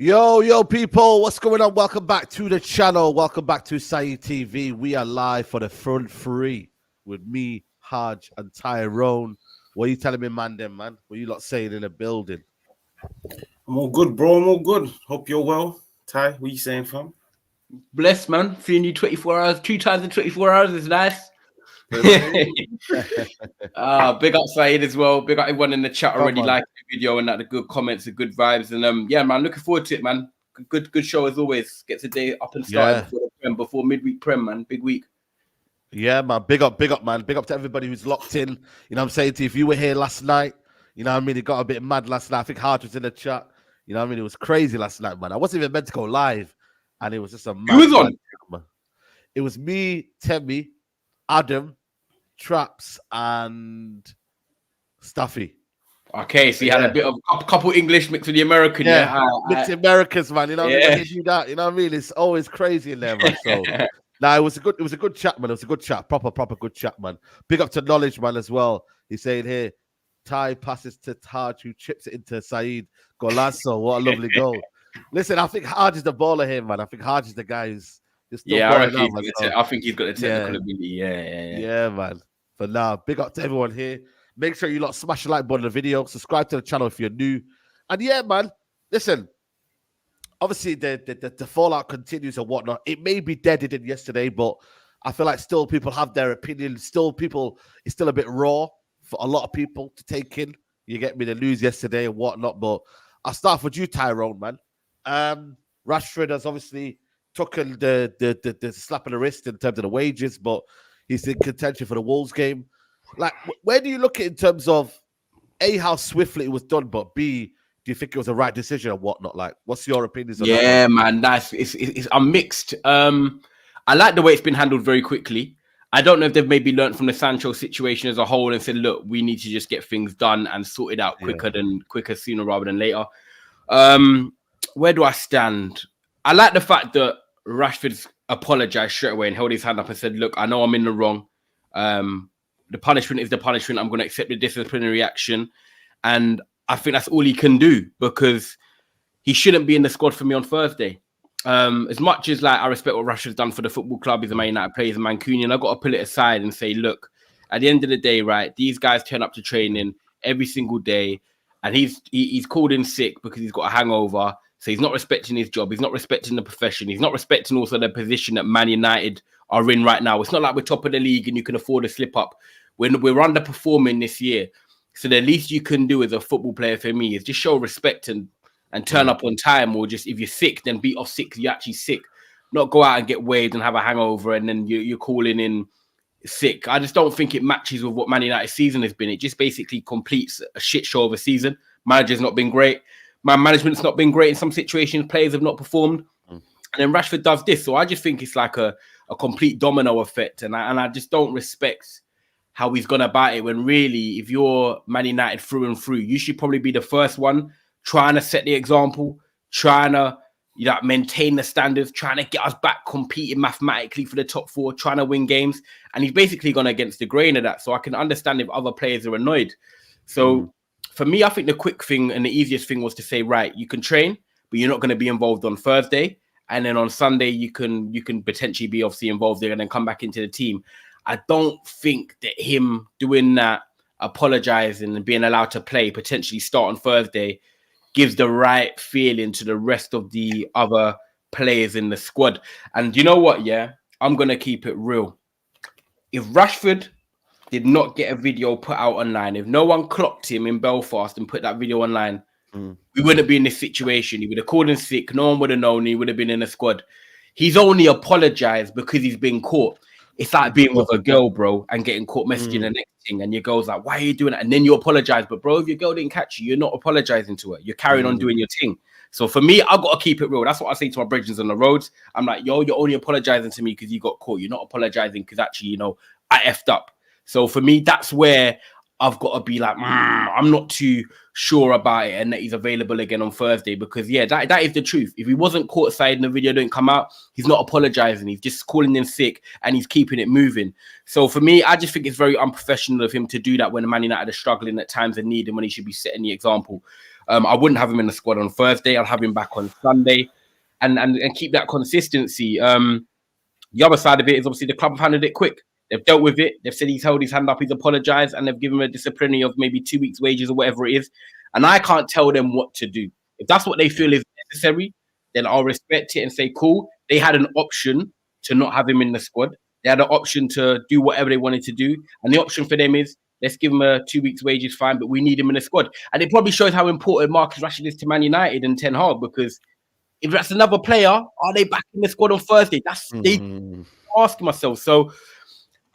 Yo, people, what's going on? Welcome back to the channel. Welcome back to Saeed TV. We are live for the front three with me, Hajj, and Tyrone. What are you telling me, man, man? What are you lot saying in the building? I'm all good, bro. I'm all good. Hope you're well. Ty, what are you saying, fam? Blessed, man. Seeing you 24 hours, 2 times in 24 hours is nice. Big up Saeed as well. Big up everyone in the chat already liking the video and the good comments, the good vibes. And yeah, man, looking forward to it, man. Good show as always. Gets the day up and started before midweek prem, man. Big week. Yeah, man. Big up, man. Big up to everybody who's locked in. You know what I'm saying to you? If you were here last night, you know what I mean? It got a bit mad last night. I think Hart was in the chat. You know what I mean? It was crazy last night, man. I wasn't even meant to go live. And it was just a mad. Who was on? Man. It was me, Temmie, Adam, Traps, and Stuffy. Okay, so you had a bit of a couple English mixed with the American, mixed Americans, man. You know what I mean? When they do that, you know what I mean? It's always crazy in there, man. So now it was a good chat, man. It was a good chat, proper good chat, man. Big up to Knowledge, man, as well. He's saying here, Ty passes to Hajj, who chips it into Saeed. Golazo, what a lovely goal. Listen, I think Hajj is the baller here, man. I think Hajj is the guy who's still I think he's got the technical ability. Yeah, man. But now, big up to everyone here. Make sure you lot smash the like button of the video. Subscribe to the channel if you're new. And yeah, man, listen. Obviously, the fallout continues and whatnot. It may be dead it did yesterday, but I feel like still people have their opinion. It's still a bit raw for a lot of people to take in. You get me, the news yesterday and whatnot. But I'll start with you, Tyrone, man. Rashford has obviously taken the slap on the wrist in terms of the wages, but he's in contention for the Wolves game. Like, where do you look at in terms of A, how swiftly it was done, but B, do you think it was the right decision or whatnot? Like, what's your opinions on that? Yeah, man, I'm mixed. I like the way it's been handled very quickly. I don't know if they've maybe learned from the Sancho situation as a whole and said, look, we need to just get things done and sorted out quicker sooner rather than later. Where do I stand? I like the fact that Rashford's apologized straight away and held his hand up and said, look, I know I'm in the wrong. The punishment is the punishment. I'm going to accept the disciplinary action. And I think that's all he can do because he shouldn't be in the squad for me on Thursday. As much as like I respect what Rashford's done for the football club, he's a Man United player, he's a Mancunian, I've got to pull it aside and say, look, at the end of the day, right, these guys turn up to training every single day and he's called in sick because he's got a hangover. So he's not respecting his job. He's not respecting the profession. He's not respecting also the position that Man United are in right now. It's not like we're top of the league and you can afford to slip up. We're underperforming this year. So the least you can do as a football player for me is just show respect and turn up on time, or just if you're sick, then beat off sick. You're actually sick. Not go out and get waved and have a hangover and then you're calling in sick. I just don't think it matches with what Man United's season has been. It just basically completes a shit show of a season. Manager's not been great. My management's not been great in some situations. Players have not performed. And then Rashford does this. So I just think it's like a complete domino effect. And I just don't respect how he's gone about it when really, if you're Man United through and through, you should probably be the first one trying to set the example, trying to maintain the standards, trying to get us back competing mathematically for the top four, trying to win games. And he's basically gone against the grain of that. So I can understand if other players are annoyed. So for me, I think the quick thing and the easiest thing was to say, right, you can train, but you're not going to be involved on Thursday. And then on Sunday, you can potentially be obviously involved there and then come back into the team. I don't think that him doing that, apologizing and being allowed to play, potentially start on Thursday, gives the right feeling to the rest of the other players in the squad. And you know what? Yeah, I'm going to keep it real. If Rashford did not get a video put out online, if no one clocked him in Belfast and put that video online, we wouldn't be in this situation. He would have called in sick. No one would have known. He would have been in the squad. He's only apologized because he's been caught. It's like being with a girl, bro, and getting caught messaging the next thing. And your girl's like, why are you doing that? And then you apologize. But, bro, if your girl didn't catch you, you're not apologizing to her. You're carrying on doing your thing. So for me, I've got to keep it real. That's what I say to my brethren on the roads. I'm like, yo, you're only apologizing to me because you got caught. You're not apologizing because actually, I effed up. So for me, that's where I've got to be like, I'm not too sure about it and that he's available again on Thursday because, yeah, that is the truth. If he wasn't caught side and the video didn't come out, he's not apologizing. He's just calling in sick and he's keeping it moving. So for me, I just think it's very unprofessional of him to do that when Man United are struggling at times and need him when he should be setting the example. I wouldn't have him in the squad on Thursday. I'll have him back on Sunday, and keep that consistency. The other side of it is obviously the club have handled it quick. They've dealt with it. They've said he's held his hand up, he's apologized, and they've given him a disciplinary of maybe 2 weeks' wages or whatever it is. And I can't tell them what to do. If that's what they feel is necessary, then I'll respect it and say, cool. They had an option to not have him in the squad. They had an option to do whatever they wanted to do. And the option for them is, let's give him a 2 weeks' wages, fine, but we need him in the squad. And it probably shows how important Marcus Rashford is to Man United and Ten Hag, because if that's another player, are they back in the squad on Thursday? That's they asking myself. So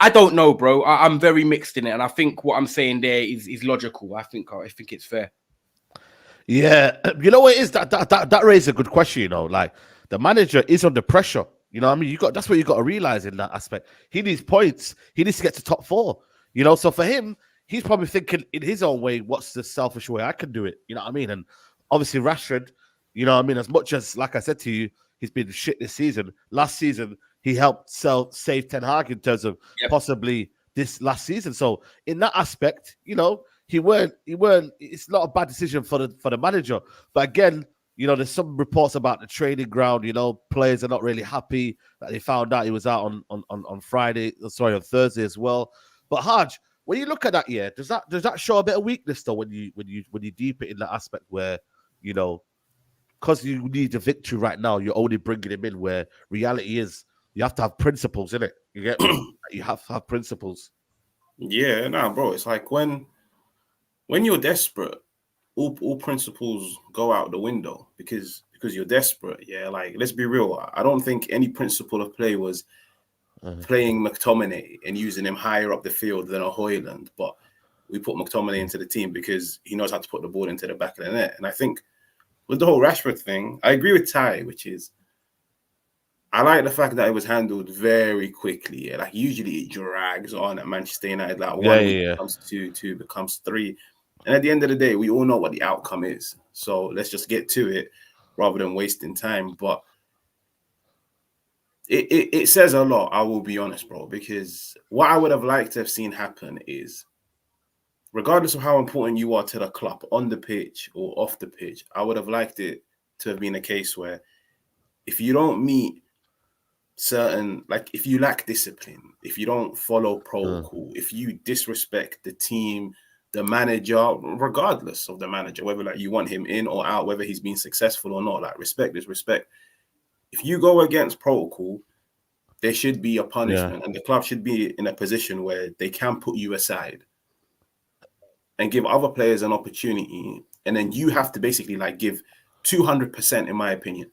I don't know, bro. I'm very mixed in it, and I think what I'm saying there is logical. I think it's fair. Yeah, you know what it is that raises a good question. You know, like the manager is under pressure. You know what I mean? That's what you got to realize in that aspect. He needs points. He needs to get to top 4. You know, so for him, he's probably thinking in his own way, what's the selfish way I can do it? You know what I mean? And obviously Rashford, you know what I mean? As much as, like I said to you, he's been shit this season. Last season, he helped save Ten Hag in terms of possibly this last season. So in that aspect, you know, he weren't. It's not a bad decision for the manager. But again, you know, there's some reports about the training ground. You know, players are not really happy that they found out he was out on Thursday as well. But Hajj, when you look at that, does that show a bit of weakness though when you deep it in that aspect where, you know, because you need a victory right now, you're only bringing him in, where reality is you have to have principles in it. You get me? You have to have principles. Yeah, nah, bro. It's like when you're desperate, all principles go out the window because you're desperate. Yeah, like let's be real. I don't think any principle of play was playing McTominay and using him higher up the field than a Højlund, but we put McTominay into the team because he knows how to put the ball into the back of the net. And I think with the whole Rashford thing, I agree with Ty, which is I like the fact that it was handled very quickly. Yeah? Like usually it drags on at Manchester United. Like 1 week becomes 2, 2 becomes 3. And at the end of the day, we all know what the outcome is. So let's just get to it rather than wasting time. But it says a lot, I will be honest, bro, because what I would have liked to have seen happen is, regardless of how important you are to the club on the pitch or off the pitch, I would have liked it to have been a case where if you don't meet certain, like if you lack discipline, if you don't follow protocol, if you disrespect the team, the manager, regardless of the manager, whether like you want him in or out, whether he's been successful or not, like respect is respect. If you go against protocol, there should be a punishment, and the club should be in a position where they can put you aside and give other players an opportunity. And then you have to basically like give 200%, in my opinion,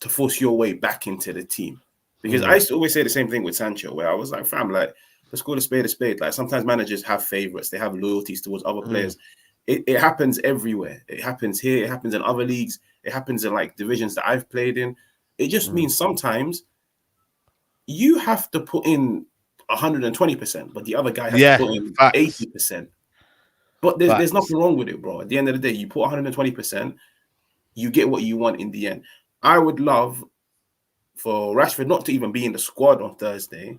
to force your way back into the team. Because I used to always say the same thing with Sancho, where I was like, fam, like, let's call a spade a spade. Like sometimes managers have favorites. They have loyalties towards other players. It happens everywhere. It happens here. It happens in other leagues. It happens in like divisions that I've played in. It just means sometimes you have to put in 120%, but the other guy has to put in 80%. But there's nothing wrong with it, bro. At the end of the day, you put 120%, you get what you want in the end. I would love for Rashford not to even be in the squad on Thursday,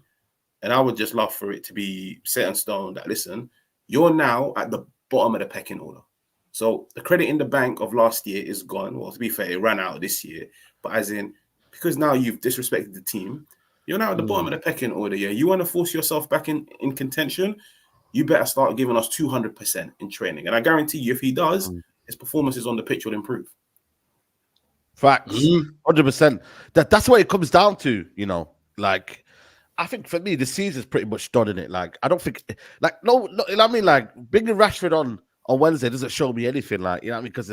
and I would just love for it to be set in stone that, listen, you're now at the bottom of the pecking order. So the credit in the bank of last year is gone. Well, to be fair, it ran out this year. But as in, because now you've disrespected the team, you're now at the bottom of the pecking order. Yeah, you want to force yourself back in contention, you better start giving us 200% in training. And I guarantee you, if he does, his performances on the pitch will improve. Facts, 100%. That's what it comes down to, you know. Like, I think for me, the season's pretty much done in it. Like, I don't think, like, no, I mean, like, bringing Rashford on Wednesday doesn't show me anything. Like, you know what I mean? Because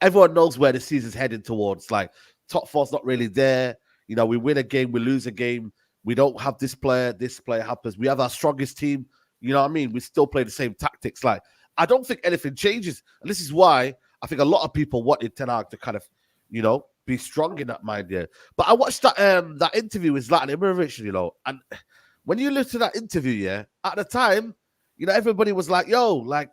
everyone knows where the season's heading towards. Like, top 4's not really there. You know, we win a game, we lose a game. We don't have this player happens. We have our strongest team. You know what I mean? We still play the same tactics. Like, I don't think anything changes. And this is why I think a lot of people wanted Ten Hag to kind of, you know, be strong in that mind, yeah. But I watched that interview with Zlatan Ibrahimovic, you know, and when you listen to that interview, yeah, at the time, you know, everybody was like, yo, like,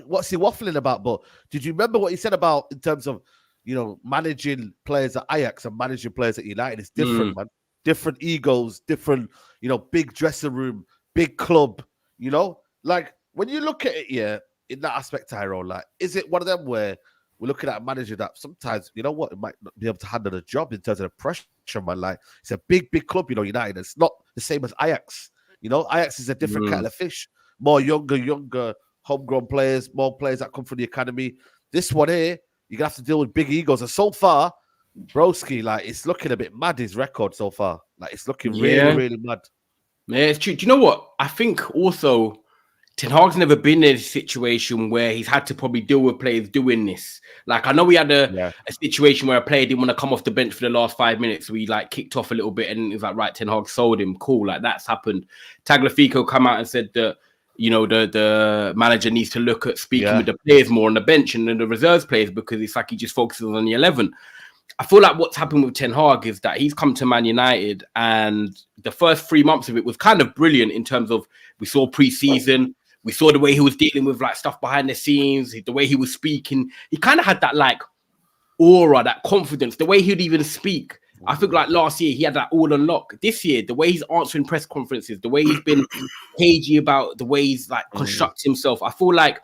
what's he waffling about? But did you remember what he said about in terms of, you know, managing players at Ajax and managing players at United? It's different, man. Different egos, different, you know, big dressing room, big club, you know? Like, when you look at it, yeah, in that aspect, Tyrone, like, is it one of them where we're looking at a manager that sometimes, you know what, it might not be able to handle the job in terms of the pressure, man. Like, it's a big, big club, you know, United. It's not the same as Ajax. You know, Ajax is a different kettle of fish. More younger, homegrown players, more players that come from the academy. This one here, you're going to have to deal with big egos. And so far, Broski, like, it's looking a bit mad, his record so far. Like, it's looking really, really mad. Yeah, it's true. Do you know what? I think also Ten Hag's never been in a situation where he's had to probably deal with players doing this. Like, I know we had a situation where a player didn't want to come off the bench for the last 5 minutes. So he like kicked off a little bit and it was like, right, Ten Hag sold him. Cool. Like, that's happened. Tagliafico come out and said that, you know, the manager needs to look at speaking with the players more on the bench and then the reserves players, because it's like he just focuses on the 11. I feel like what's happened with Ten Hag is that he's come to Man United and the first 3 months of it was kind of brilliant in terms of we saw pre-season, we saw the way he was dealing with like stuff behind the scenes, the way he was speaking. He kind of had that like aura, that confidence, the way he'd even speak. I think like last year he had that all on lock. This year, the way he's answering press conferences, the way he's been cagey about the way he's like constructing himself. I feel like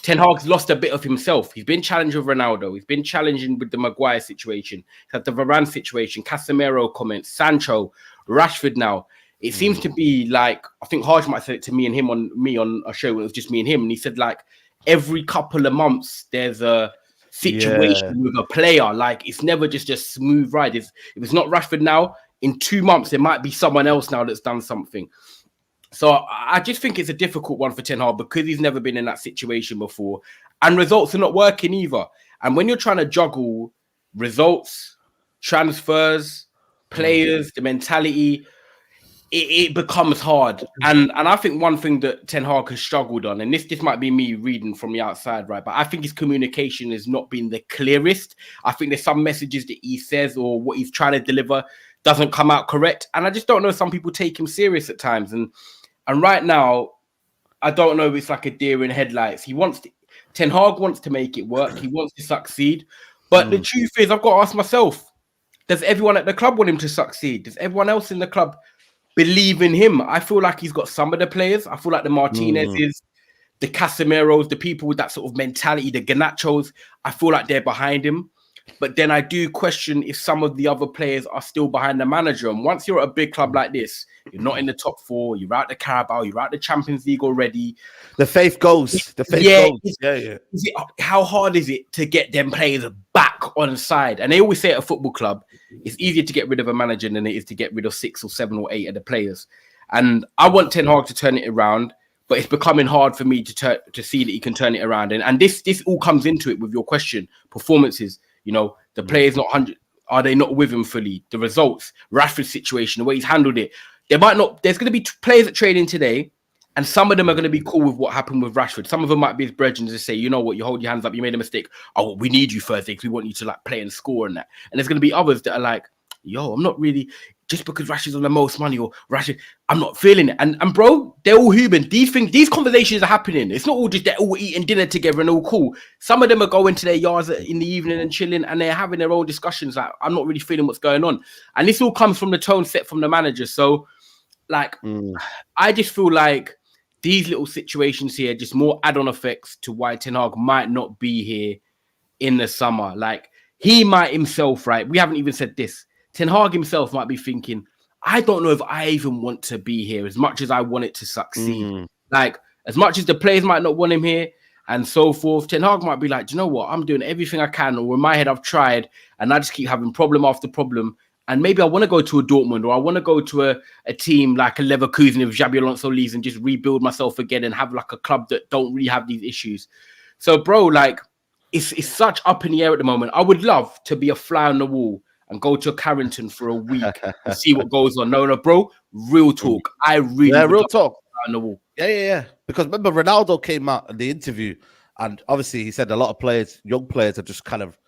Ten Hag's lost a bit of himself. He's been challenged with Ronaldo. He's been challenging with the Maguire situation. He's had the Varane situation, Casemiro comments, Sancho, Rashford now. It seems to be like, I think Hajj might say it to me and him on a show when it was just me and him. And he said like every couple of months there's a situation with a player. Like it's never just a smooth ride. If it's not Rashford now, in 2 months there might be someone else now that's done something. So I just think it's a difficult one for Ten Hag because he's never been in that situation before. And results are not working either. And when you're trying to juggle results, transfers, players, the mentality, it becomes hard. And I think one thing that Ten Hag has struggled on, and this might be me reading from the outside, right? But I think his communication has not been the clearest. I think there's some messages that he says or what he's trying to deliver doesn't come out correct. And I just don't know if some people take him serious at times. And right now, I don't know if it's like a deer in headlights. Ten Hag wants to make it work. He wants to succeed. But the truth is, I've got to ask myself, does everyone at the club want him to succeed? Does everyone else in the club believe in him? I feel like he's got some of the players. I feel like the Martinez's, the Casemiros, the people with that sort of mentality, the Garnachos, I feel like they're behind him. But then I do question if some of the other players are still behind the manager. And once you're at a big club like this, you're not in the top four, you're out the Carabao, you're out the Champions League already. The faith goes. The faith goes. How hard is it to get them players back on side? And they always say at a football club, it's easier to get rid of a manager than it is to get rid of 6 or 7 or 8 of the players. And I want Ten Hag to turn it around, but it's becoming hard for me to see that he can turn it around. And this all comes into it with your question, performances. You know, the players not 100. Are they not with him fully? The results, Rashford's situation, the way he's handled it. There's going to be players that trade in today, and some of them are going to be cool with what happened with Rashford. Some of them might be his brethren to say, you know what, you hold your hands up, you made a mistake. Oh, we need you Thursday because we want you to like play and score and that. And there's going to be others that are like, yo, I'm not really, just because Rashford's on the most money or Rashford, I'm not feeling it. And bro, they're all human. These conversations are happening. It's not all just they're all eating dinner together and all cool. Some of them are going to their yards in the evening and chilling, and they're having their own discussions. Like, I'm not really feeling what's going on. And this all comes from the tone set from the manager. So, like, I just feel like these little situations here, just more add-on effects to why Ten Hag might not be here in the summer. Like, he might himself, right? We haven't even said this. Ten Hag himself might be thinking, I don't know if I even want to be here as much as I want it to succeed. Like, as much as the players might not want him here and so forth, Ten Hag might be like, do you know what? I'm doing everything I can, or in my head, I've tried, and I just keep having problem after problem. And maybe I want to go to a Dortmund, or I want to go to a team like a Leverkusen if Xabi Alonso leaves and just rebuild myself again and have like a club that don't really have these issues. So, bro, like, it's such up in the air at the moment. I would love to be a fly on the wall and go to Carrington for a week and see what goes on. No, bro, real talk. I really real talk on the wall. Yeah. Because remember, Ronaldo came out in the interview, and obviously he said a lot of players, young players, are just kind of,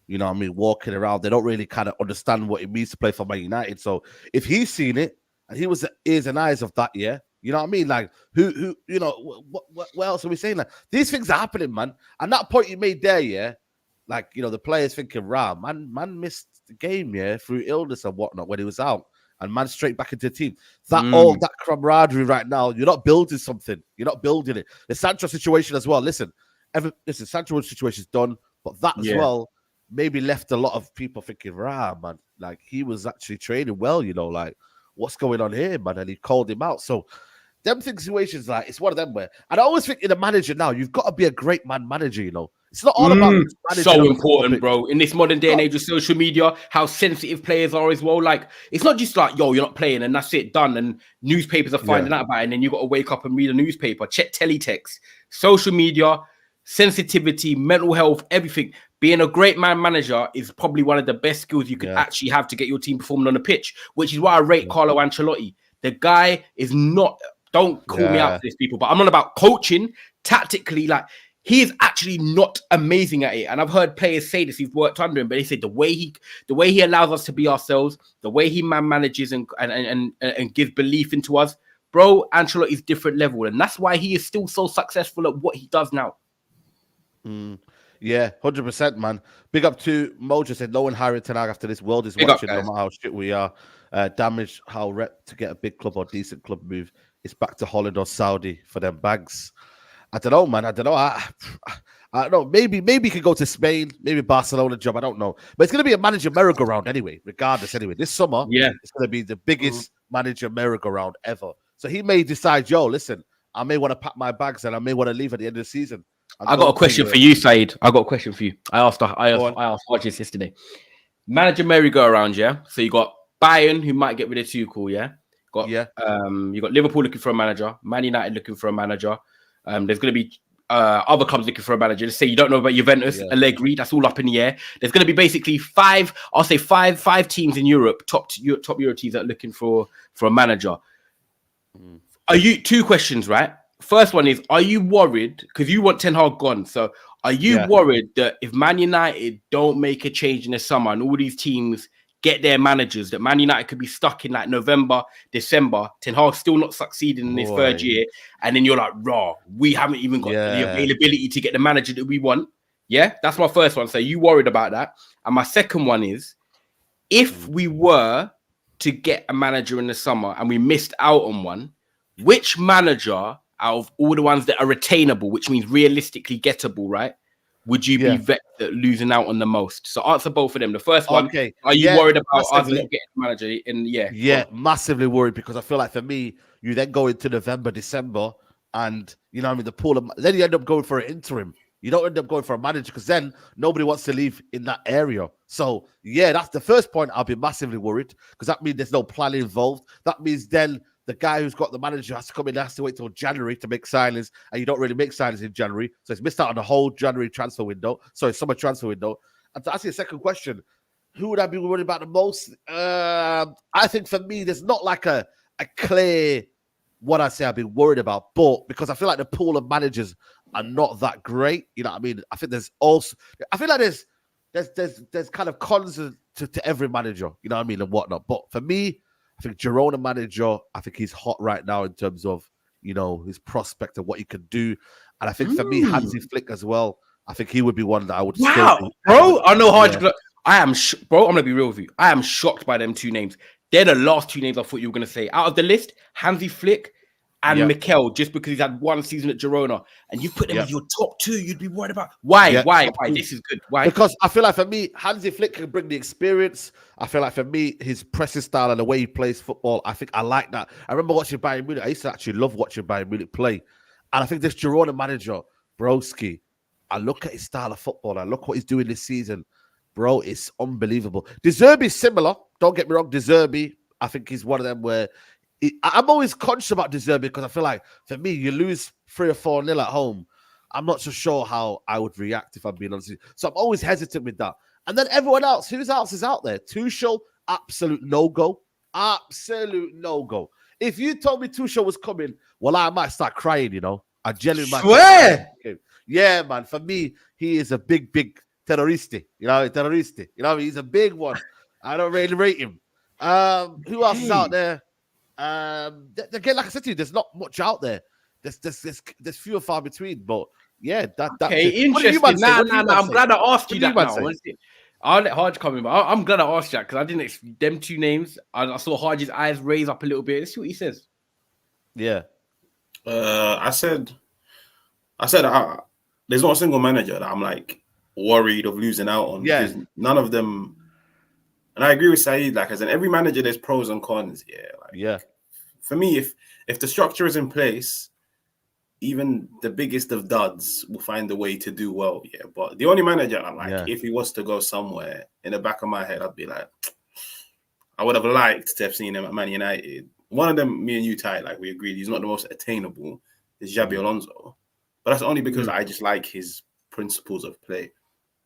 you know what I mean, walking around. They don't really kind of understand what it means to play for Man United. So if he's seen it, and he was the ears and eyes of that, you know what I mean? Like, who, you know, what else are we saying? Like, these things are happening, man. And that point you made there, like, you know, the players thinking, man missed the game, through illness and whatnot when he was out, and man straight back into the team. That camaraderie right now, you're not building something. You're not building it. The Sancho situation as well. Listen, Sancho's situation is done. But that as Yeah. well maybe left a lot of people thinking, man, like he was actually training well, like what's going on here, man? And he called him out. So them situations, like it's one of them where, and I always think in a manager now, you've got to be a great manager, It's not all about so managing important, bro. In this modern day and age of social media, how sensitive players are as well. Like, it's not just like, yo, you're not playing and that's it, done. And newspapers are finding out about it, and then you got to wake up and read a newspaper, check teletext, social media, sensitivity, mental health, everything. Being a great manager is probably one of the best skills you could actually have to get your team performing on the pitch, which is why I rate Carlo Ancelotti. The guy is not, don't call me out for this, people, but I'm not about coaching tactically. Like, he is actually not amazing at it. And I've heard players say this, who've worked under him, but they say the way he allows us to be ourselves, the way he manages and gives belief into us, bro, Ancelotti's different level. And that's why he is still so successful at what he does now. Yeah, 100%, man. Big up to Mojo, said no one hiring Ten Hag after this. World is Big watching, up, no matter how shit we are. Damage how rep to get a big club or decent club move. It's back to Holland or Saudi for them bags. I don't know, man. I don't know. I don't know. Maybe he could go to Spain. Maybe Barcelona job. I don't know. But it's going to be a manager merry-go-round anyway, regardless. Anyway, this summer, it's going to be the biggest manager merry-go-round ever. So he may decide, yo, listen, I may want to pack my bags and I may want to leave at the end of the season. I got a question for you, Saeed. I got a question for you. I asked Hajj this yesterday. Manager merry-go-round, yeah? So you got Bayern, who might get rid of Tuchel, yeah? You got Liverpool looking for a manager, Man United looking for a manager. There's going to be other clubs looking for a manager. Let's say you don't know about Juventus, Allegri, that's all up in the air. There's going to be basically five teams in Europe, top Euro teams that are looking for a manager. Two questions, right? First one is, are you worried, because you want Ten Hag gone, so are you worried that if Man United don't make a change in the summer and all these teams get their managers, that Man United could be stuck in like November, December, Ten Hag still not succeeding in his third year, and then you're like, we haven't even got the availability to get the manager that we want? Yeah, that's my first one. So you worried about that? And my second one is, if we were to get a manager in the summer and we missed out on one, which manager out of all the ones that are retainable, which means realistically gettable, right, would you be losing out on the most? So answer both of them. The first one, are you worried about us not getting a manager? Massively worried, because I feel like for me, you then go into November, December, and the pool of, then you end up going for an interim. You don't end up going for a manager, because then nobody wants to leave in that area. So that's the first point. I'll be massively worried, because that means there's no planning involved. That means then the guy who's got the manager has to come in, has to wait till January to make signings, and you don't really make signings in January. So it's missed out on the whole January transfer window. Sorry, summer transfer window. And to ask you a second question, who would I be worried about the most? I think for me, there's not like a clear what I say I've been worried about, but because I feel like the pool of managers are not that great. You know what I mean? I think there's also, I feel like there's kind of cons to every manager, you know what I mean, and whatnot. But for me, I think Girona manager, I think he's hot right now in terms of, his prospect and what he could do. And I think for me, Hansi Flick as well, I think he would be one that I would bro. I know Hajj. I am, bro, I'm going to be real with you. I am shocked by them two names. They're the last two names I thought you were going to say. Out of the list, Hansi Flick and Mikel, just because he's had one season at Girona, and you put them as your top two, you'd be worried about. Why? Why? This is good. Why? Because I feel like for me, Hansi Flick can bring the experience. I feel like for me, his pressing style and the way he plays football, I think I like that. I remember watching Bayern Munich. I used to actually love watching Bayern Munich play. And I think this Girona manager, Broski, I look at his style of football. I look what he's doing this season. Bro, it's unbelievable. De Zerbi's similar. Don't get me wrong. De Zerbi, I think he's one of them where I'm always conscious about De Zerbi, because I feel like for me, you lose 3 or 4-0 at home. I'm not so sure how I would react, if I'm being honest. So I'm always hesitant with that. And then everyone else, who else is out there? Tuchel, absolute no-go. Absolute no-go. If you told me Tuchel was coming, well, I might start crying, I genuinely might. Swear. Yeah, man. For me, he is a big terroriste. Terroriste. He's a big one. I don't really rate him. Who else is out there? Again, like I said to you, there's not much out there. There's few and far between. But yeah, interesting. I'm glad I asked you that now. I'll let Hajj come in, but I'm glad I asked that, because I didn't them two names. I saw Hajj's eyes raise up a little bit. Let's see what he says. Yeah. I said there's not a single manager that I'm like, worried of losing out on, Yeah. because none of them. And I agree with Saeed. Like, as in every manager, there's pros and cons. Yeah. Like, Yeah. For me, if the structure is in place, even the biggest of duds will find a way to do well. Yeah. But the only manager I like, if he was to go somewhere, in the back of my head, I'd be like, I would have liked to have seen him at Man United. One of them, me and you, Ty, like we agreed, he's not the most attainable. Is Xabi Alonso, but that's only because I just like his principles of play.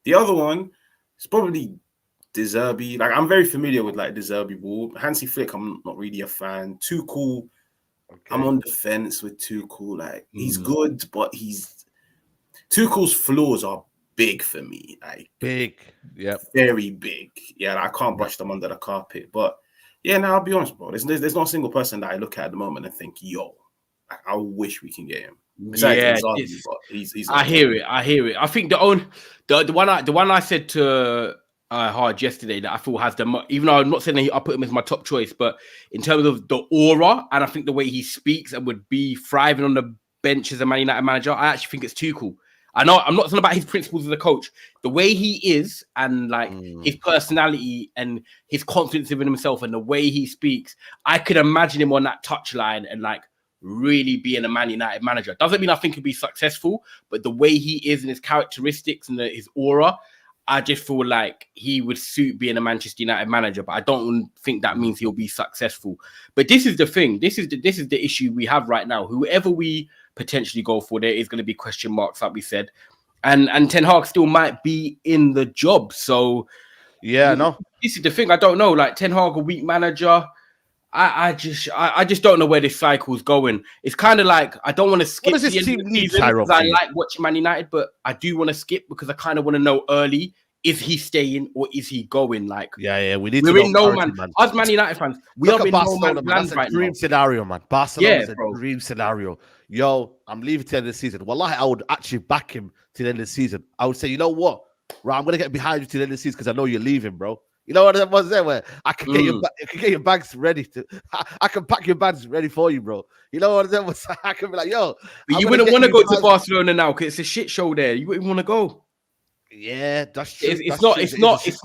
The other one is probably De Zerbi. Like, I'm very familiar with like De Zerbi ball. Hansi Flick, I'm not really a fan. Tuchel, I'm on the fence with Tuchel. Like, he's good, but Tuchel's flaws are big for me. Like, big, very big. Yeah, like, I can't brush them under the carpet. But yeah, now I'll be honest, bro. There's not a single person that I look at the moment and think, yo, I wish we can get him. Besides Inzaghi, but he's I hear it. I think the one I said to Hajj yesterday that I feel has the, even though I'm not saying that I put him as my top choice, but in terms of the aura and I think the way he speaks and would be thriving on the bench as a Man United manager, I actually think it's Tuchel. I know I'm not talking about his principles as a coach, the way he is and like his personality and his confidence in himself and the way he speaks. I could imagine him on that touchline and like really being a Man United manager. Doesn't mean I think he'll be successful, but the way he is and his characteristics and his aura, I just feel like he would suit being a Manchester United manager. But I don't think that means he'll be successful. But this is the thing. This is the issue we have right now. Whoever we potentially go for, there is going to be question marks, like we said, and Ten Hag still might be in the job. So yeah, no, this is the thing. I don't know. Like, Ten Hag, a weak manager. I just don't know where this cycle's going. It's kind of like I don't want to skip the end of the season because I like watching Man United, but I do want to skip because I kind of want to know early, is he staying or is he going? Like, we need we're to in no man. Us Man United fans, we are in no man's land right now. Dream scenario, man. Barcelona's a dream scenario. Yo, I'm leaving to the end of the season. Wallahi, I would actually back him to the end of the season. I would say, you know what? Right, I'm gonna get behind you to the end of the season because I know you're leaving, bro. You know what I was there where I can get your bags ready to. I can pack your bags ready for you, bro. You know what I was? I can be like, yo. But you wouldn't want to go to Barcelona now because it's a shit show there. You wouldn't want to go. Yeah, that's true. It's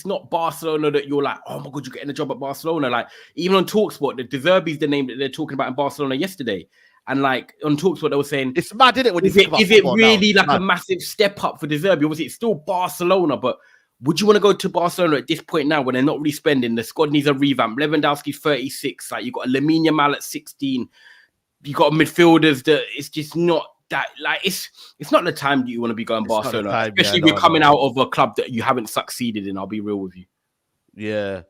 not Barcelona that you're like, oh my god, you're getting a job at Barcelona. Like, even on TalkSport, the De Zerbi's the name that they're talking about in Barcelona yesterday. And like on TalkSport, they were saying it's mad, isn't it? When is it really like a massive step up for De Zerbi? Obviously, it's still Barcelona, but would you want to go to Barcelona at this point now when they're not really spending? The squad needs a revamp. Lewandowski's 36. Like, you got a Lamine Yamal at 16. You got midfielders that it's just not that, like, it's not the time that you want to be going Barcelona, especially if you're coming out of a club that you haven't succeeded in. I'll be real with you. Yeah.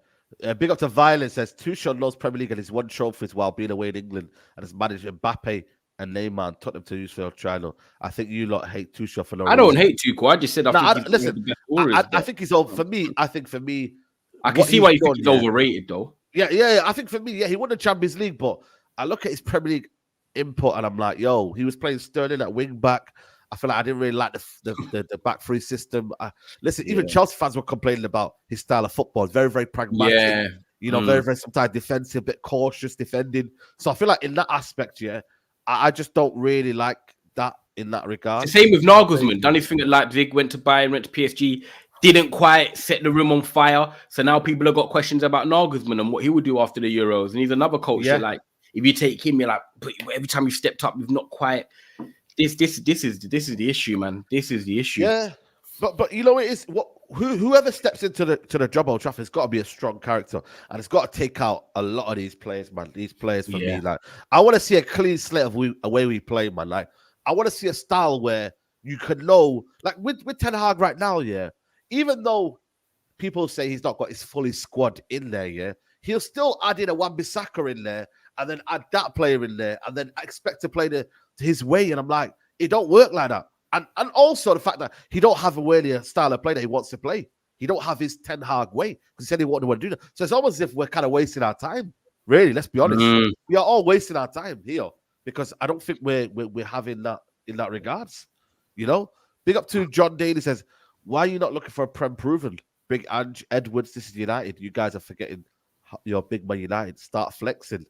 Big up to Violence says Tuchel lost Premier League and he's won trophies while being away in England and has managed Mbappe and Neymar and Tottenham to use for trial. I think you lot hate Tuchel for no reason. I don't hate Tuchel. I just said I think he's over. I think for me, I can see why you think he's overrated though. Yeah. I think for me, he won the Champions League, but I look at his Premier League input and I'm like, yo, he was playing Sterling at wing back. I feel like I didn't really like the back three system. Even Chelsea fans were complaining about his style of football. Very, very pragmatic. Yeah. Very, very sometimes defensive, a bit cautious defending. So I feel like in that aspect, I just don't really like that in that regard. The same with Nagelsmann. Done his thing at Leipzig, went to Bayern, went to PSG, didn't quite set the room on fire. So now people have got questions about Nagelsmann and what he would do after the Euros. And he's another coach that, like, if you take him, you're like, but every time you stepped up, you've not quite. This is the issue, man. This is the issue. Yeah, but you know it is. Whoever steps into the job Old Trafford has got to be a strong character, and it's got to take out a lot of these players, man. These players for me, like, I want to see a clean slate of a way we play, man. Like, I want to see a style where you could know, like with Ten Hag right now, even though people say he's not got his fully squad in there, he'll still add in a Wan-Bissaka in there, and then add that player in there, and then expect to play his way. And I'm like, it don't work like that. And also the fact that he don't have a style of play that he wants to play. He don't have his Ten Hag way because he said he wanted to do that. So it's almost as if we're kind of wasting our time. Really, let's be honest. We are all wasting our time here because I don't think we're having that in that regards. Big up to John Daly says, why are you not looking for a Prem proven? Big Ange Edwards, this is United. You guys are forgetting your big Man United. Start flexing.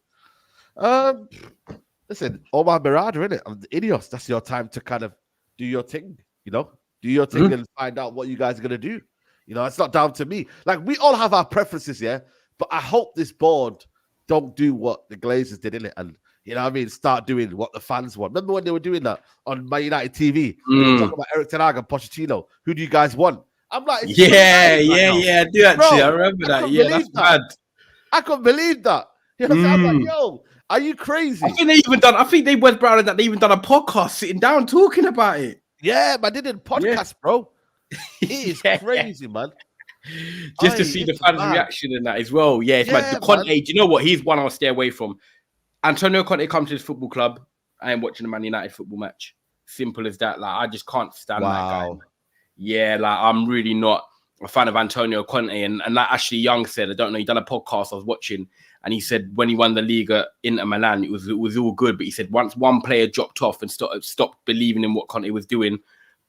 Listen, Omar Mirada, innit? I'm the Ineos. That's your time to kind of do your thing, do do your thing and find out what you guys are gonna do. You know, it's not down to me. Like, we all have our preferences, yeah. But I hope this board don't do what the Glazers did in it, and you know what I mean, start doing what the fans want. Remember when they were doing that on Man United TV? They were talking about Eric Ten Hag and Pochettino. Who do you guys want? I'm like, I do actually. I remember that. Yeah, that's bad. I couldn't believe that. You know, I'm like, yo, are you crazy? I think they Wes Brown and that they even done a podcast sitting down talking about it. Yeah, but they did podcast, bro. It is crazy, man. Just to see the fans' reaction in that as well. Yeah, it's like the Conte. Do you know what? He's one I'll stay away from. Antonio Conte comes to this football club. I am watching a Man United football match. Simple as that. Like, I just can't stand that guy. Yeah, like, I'm really not a fan of Antonio Conte. And like Ashley Young said, I don't know, he done a podcast I was watching, and he said when he won the league at Inter Milan, it was all good. But he said once one player dropped off and stopped believing in what Conte was doing,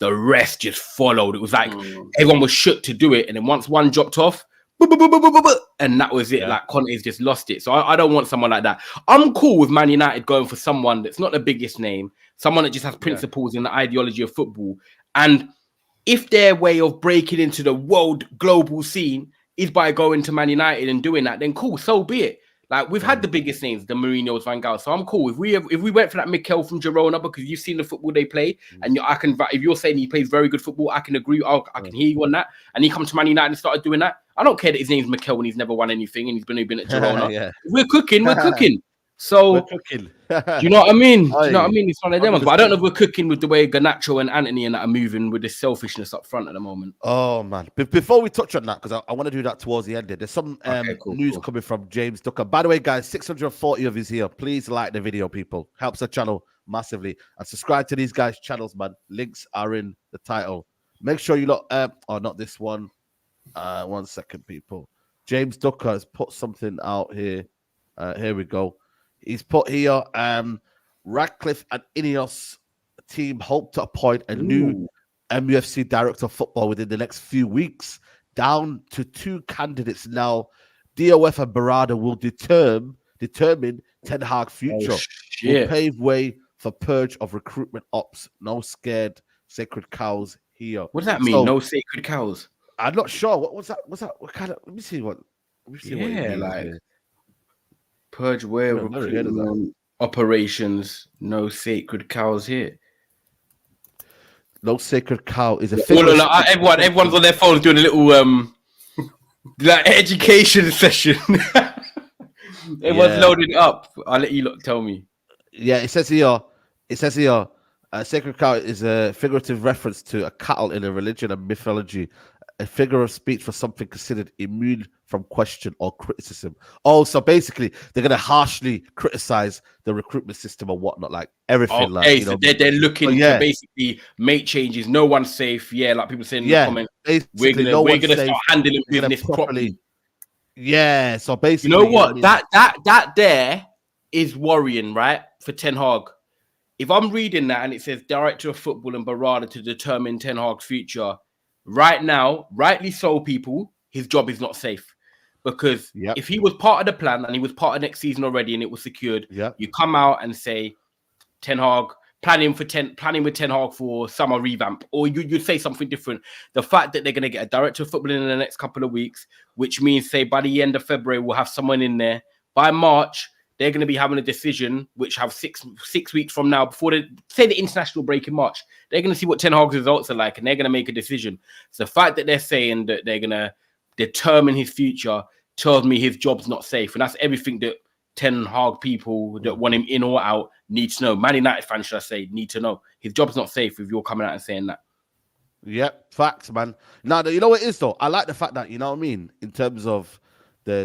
the rest just followed. It was like everyone was shook to do it. And then once one dropped off, and that was it. Yeah. Like, Conte's just lost it. So I don't want someone like that. I'm cool with Man United going for someone that's not the biggest name, someone that just has principles in the ideology of football. And if their way of breaking into the world global scene is by going to Man United and doing that, then cool, so be it. Like, we've had the biggest names, the Mourinho's, Van Gaal. So I'm cool. If we went for that Mikel from Girona, because you've seen the football they play, and if you're saying he plays very good football, I can agree. I can hear you on that. And he comes to Man United and started doing that. I don't care that his name's Mikel and he's never won anything and he's been at Girona. If we're cooking. So, we're cooking. Do you know what I mean? Do you know what I mean? It's one of them ones. But I don't know if we're cooking with the way Garnacho and Anthony and that are moving with this selfishness up front at the moment. Oh, man. Before we touch on that, because I want to do that towards the end, there's some news coming from James Ducker. By the way, guys, 640 of you here. Please like the video, people. Helps the channel massively. And subscribe to these guys' channels, man. Links are in the title. Make sure you look... not this one. 1 second, people. James Ducker has put something out here. Here we go. He's put here, Radcliffe and Ineos team hope to appoint a new MUFC director of football within the next few weeks. Down to 2 candidates now. DOF and Barada will determine Ten Hag's future. Will pave way for purge of recruitment ops. No scared sacred cows here. What does that mean? No sacred cows? I'm not sure. What was that? What kind of? Let me see what. Like purge way of recruitment operations. No sacred cows here. No sacred cow is a everyone's on their phones doing a little like education session. Everyone's loading it up. I'll let you tell me. Yeah, it says here. Sacred cow is a figurative reference to a cattle in a religion and mythology, a figure of speech for something considered immune from question or criticism. Oh, so basically they're going to harshly criticize the recruitment system or whatnot, like everything. Okay, so they're looking to basically make changes. No one's safe. Yeah, like people saying in the comments, we're gonna start handling business properly. Yeah, so basically, you know what? That there is worrying, right? For Ten Hag. If I'm reading that and it says director of football and Barada to determine Ten Hag's future, right now, rightly so, people, his job is not safe. Because if he was part of the plan and he was part of next season already and it was secured, you come out and say Ten Hag, planning with Ten Hag for summer revamp, or you'd say something different. The fact that they're going to get a director of football in the next couple of weeks, which means, say, by the end of February, we'll have someone in there. By March, they're going to be having a decision, which have six weeks from now, before the international break in March. They're going to see what Ten Hag's results are like, and they're going to make a decision. So the fact that they're saying that they're going to determine his future tells me his job's not safe. And that's everything that Ten Hag people that want him in or out need to know. Man United fans, should I say, need to know. His job's not safe if you're coming out and saying that. Yep, facts, man. Now, you know what it is, though? I like the fact that, you know what I mean, in terms of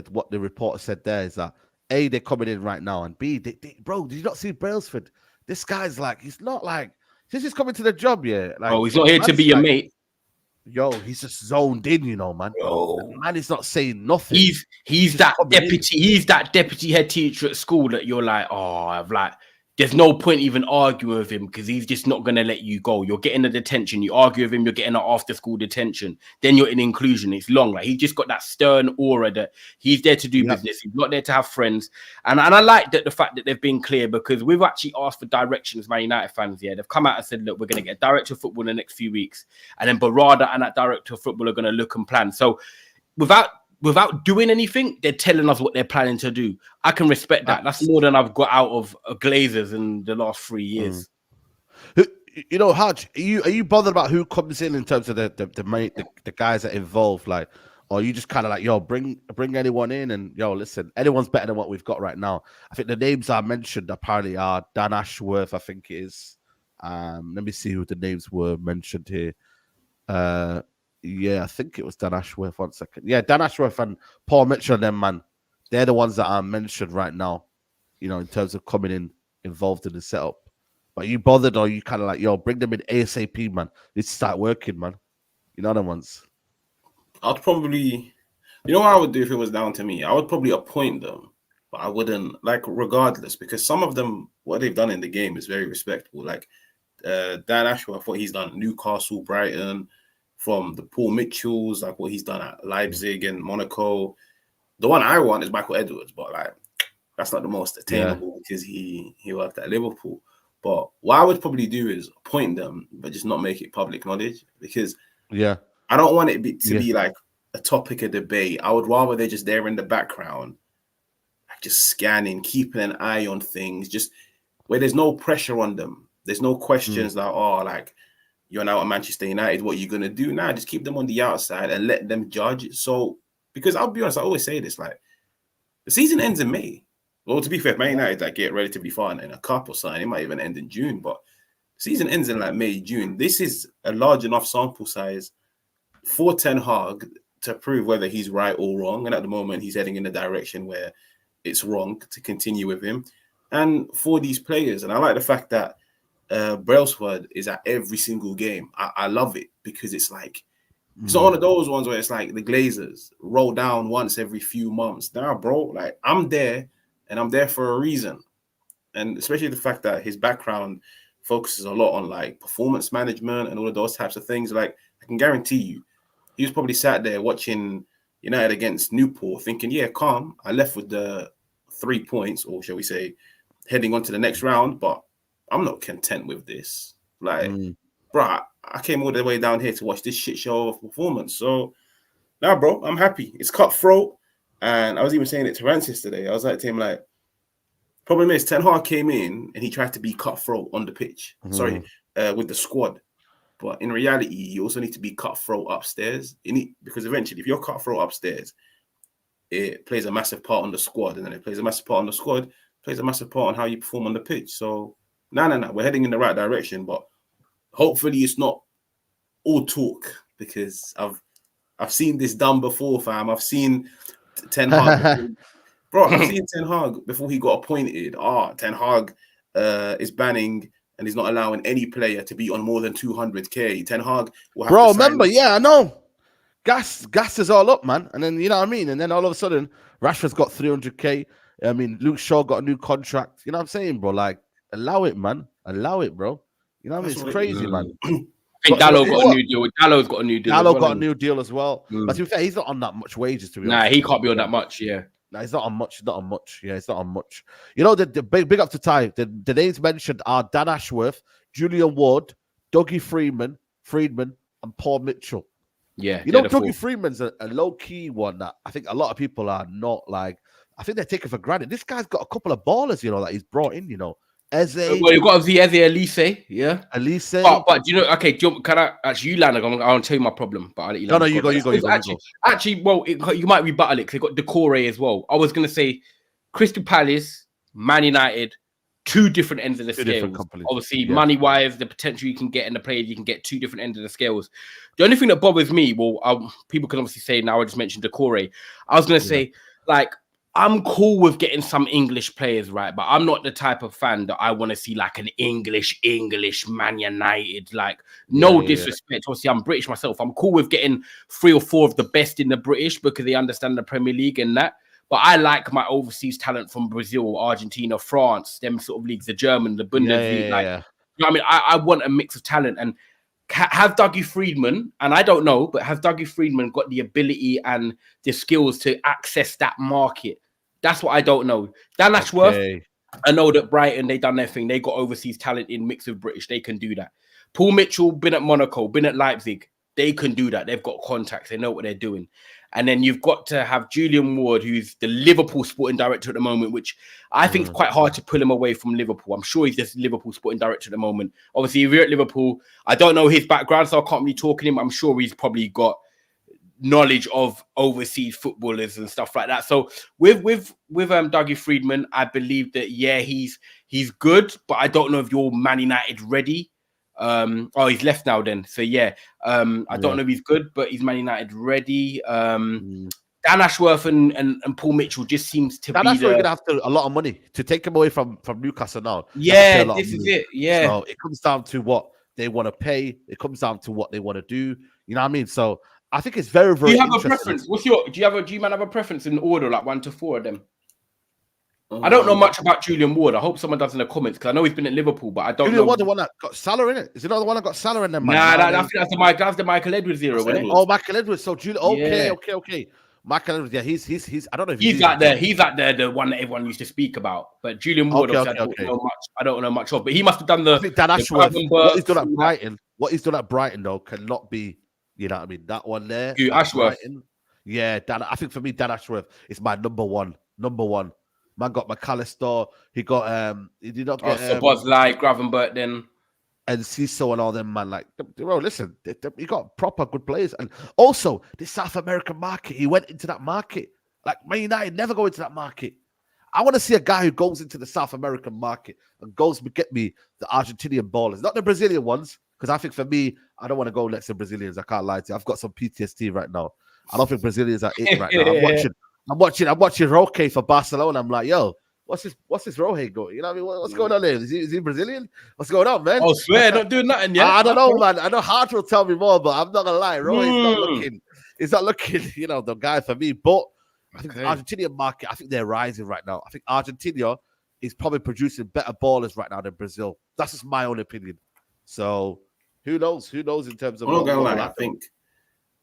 what the reporter said there is that, A, they're coming in right now, and B, bro, did you not see Brailsford? This guy's like, he's not like, he's just coming to the job, yeah. Like, he's not here to be your mate. Yo, he's just zoned in, you know, man. Man is not saying nothing. He's that deputy. He's that deputy head teacher at school that you're like, there's no point even arguing with him because he's just not going to let you go. You're getting a detention. You argue with him, you're getting an after-school detention. Then you're in inclusion. It's long. Like, he's just got that stern aura that he's there to do business. He's not there to have friends. And I like that the fact that they've been clear, because we've actually asked for direction as Man United fans. Yeah, they've come out and said, look, we're going to get a director of football in the next few weeks. And then Barada and that director of football are going to look and plan. So without doing anything, they're telling us what they're planning to do. I can respect that. That's more than I've got out of Glazers in the last 3 years. You know, Hajj, are you bothered about who comes in terms of the guys that are involved? Like, or are you just kind of like, yo, bring anyone in and, yo, listen, anyone's better than what we've got right now. I think the names I mentioned apparently are Dan Ashworth, I think it is. Let me see who the names were mentioned here. Yeah, I think it was Dan Ashworth. 1 second. Yeah, Dan Ashworth and Paul Mitchell and them, man. They're the ones that are mentioned right now, you know, in terms of coming in involved in the setup. But are you bothered, or are you kind of like, yo, bring them in ASAP, man? Let's start working, man. You know the ones. I'd probably, you know what I would do if it was down to me? I would probably appoint them, but I wouldn't, like, regardless, because some of them, what they've done in the game is very respectable. Like Dan Ashworth, what he's done at Newcastle, Brighton, from the Paul Mitchells, like what he's done at Leipzig and Monaco. The one I want is Michael Edwards, but like that's not the most attainable because he worked at Liverpool. But what I would probably do is appoint them, but just not make it public knowledge, because I don't want it to be like a topic of debate. I would rather they're just there in the background, like just scanning, keeping an eye on things, just where there's no pressure on them. There's no questions like, oh, like, you're now at Manchester United, what are you going to do? Now, just keep them on the outside and let them judge. So, because I'll be honest, I always say this, like, the season ends in May. Well, to be fair, Man United like, get relatively far in a cup or something. It might even end in June, but the season ends in like May, June. This is a large enough sample size for Ten Hag to prove whether he's right or wrong. And at the moment, he's heading in a direction where it's wrong to continue with him. And for these players, and I like the fact that Brailsford is at every single game. I love it because it's like, it's not one of those ones where it's like the Glazers roll down once every few months. Nah, bro, like I'm there and I'm there for a reason. And especially the fact that his background focuses a lot on like performance management and all of those types of things. Like I can guarantee you, he was probably sat there watching United against Newport thinking, yeah, calm. I left with the 3 points, or shall we say, heading on to the next round, but I'm not content with this. Like, bro, I came all the way down here to watch this shit show of performance. So, now, bro, I'm happy. It's cutthroat. And I was even saying it to Rance yesterday. I was like to him, like, problem is, Ten Hag came in and he tried to be cutthroat on the pitch. Sorry, with the squad. But in reality, you also need to be cutthroat upstairs. Because eventually, if you're cutthroat upstairs, it plays a massive part on the squad. And then it plays a massive part on the squad, plays a massive part on how you perform on the pitch. So, no. We're heading in the right direction, but hopefully it's not all talk, because I've seen this done before, fam. I've seen Ten Hag, bro. I've seen Ten Hag before he got appointed. Ten Hag is banning and he's not allowing any player to be on more than 200k. Ten Hag will have to remember, I know. Gas is all up, man. And then you know what I mean. And then all of a sudden, Rashford's got 300k. I mean, Luke Shaw got a new contract. You know what I'm saying, bro? Like, allow it, man. Allow it, bro. You know what I mean? It's crazy, man. I think Dallow's got a new deal. Dallow's got a new deal. Dallow got a new deal as well. But to be fair, he's not on that much wages, to be honest. Nah, he can't be on that much, yeah. No, he's not on much. Not on much. Yeah, he's not on much. You know, the big up to Ty. The names mentioned are Dan Ashworth, Julian Ward, Dougie Freedman, and Paul Mitchell. Yeah, you know, Dougie Freeman's a low key one that I think a lot of people are not like. I think they're taking for granted. This guy's got a couple of ballers, you know, that he's brought in. You know, Eze. Well, you've got the Eze Elise, yeah. Elise. But do you know? Okay, can I actually? You land. I'll tell you my problem. But I'll let you land. No, you go. Actually, well, you might rebuttal it because they got Decore as well. I was gonna say Crystal Palace, Man United, two different ends of the scales. Obviously, money-wise, the potential you can get and the players you can get, two different ends of the scales. The only thing that bothers me, people can obviously say now I just mentioned Decore. I was gonna say, like, I'm cool with getting some English players, right? But I'm not the type of fan that I want to see like an English Man United. Like, no disrespect. Obviously, I'm British myself. I'm cool with getting 3 or 4 of the best in the British because they understand the Premier League and that. But I like my overseas talent from Brazil, Argentina, France, them sort of leagues, the German, the Bundesliga. Like, you know what I mean? I want a mix of talent. And have Dougie Freedman, and I don't know, but has Dougie Freedman got the ability and the skills to access that market? That's what I don't know. Dan Ashworth, I know that Brighton, they done their thing. They got overseas talent in mix with British. They can do that. Paul Mitchell, been at Monaco, been at Leipzig. They can do that. They've got contacts. They know what they're doing. And then you've got to have Julian Ward, who's the Liverpool sporting director at the moment, which I think is quite hard to pull him away from Liverpool. I'm sure he's just Liverpool sporting director at the moment. Obviously, if you're at Liverpool, I don't know his background, so I can't really talk to him. I'm sure he's probably got knowledge of overseas footballers and stuff like that. So with Dougie Freedman, I believe that he's good, but I don't know if you're Man United ready. He's left now then. So I don't know if he's good, but he's Man United ready. Dan Ashworth and Paul Mitchell just seems to be. That's where you're gonna have a lot of money to take him away from Newcastle now. Yeah, this is it. Yeah. So it comes down to what they want to pay. It comes down to what they want to do. You know what I mean? So I think it's very, very. Do you have a preference? Do you man have a preference in order, like 1 to 4 of them? I don't know much about Julian Ward. I hope someone does in the comments because I know he's been at Liverpool, but I don't know. Julian Ward, the one that got Salah in it. Is it not the one that got Salah in them? Nah, I think that's the Michael Edwards era, wasn't it? Oh, Michael Edwards. So Julian. Okay. Michael Edwards. Yeah, he's. I don't know if he's like the one that everyone used to speak about. But Julian Ward, I don't know much of. But he must have done the. I think Dan Ashworth. What he's done at Brighton. What he's done at Brighton though cannot be. You know what I mean? That one there. Ashworth. Brighton. Yeah, Dan. I think for me, Dan Ashworth is my number one. Man got McAllister. He got he did not get Bosley, Gravenberch then. And Ciso and all them, man. Like, bro, listen, he got proper good players. And also, the South American market, he went into that market. Like, Man United never go into that market. I want to see a guy who goes into the South American market and goes to get me the Argentinian ballers, not the Brazilian ones. Because I think for me, I don't want to go next to Brazilians. I can't lie to you. I've got some PTSD right now. I don't think Brazilians are it right now. I'm watching Roque for Barcelona. I'm like, yo, what's this Roque going? You know what I mean? What's going on there? Is he Brazilian? What's going on, man? Oh, swear, not doing nothing yet. I don't know, man. I know Hart will tell me more, but I'm not gonna lie. Roque's not looking, the guy for me. But I think the Argentinian market, I think they're rising right now. I think Argentina is probably producing better ballers right now than Brazil. That's just my own opinion. So who knows? Who knows in terms of I'm not gonna lie, I think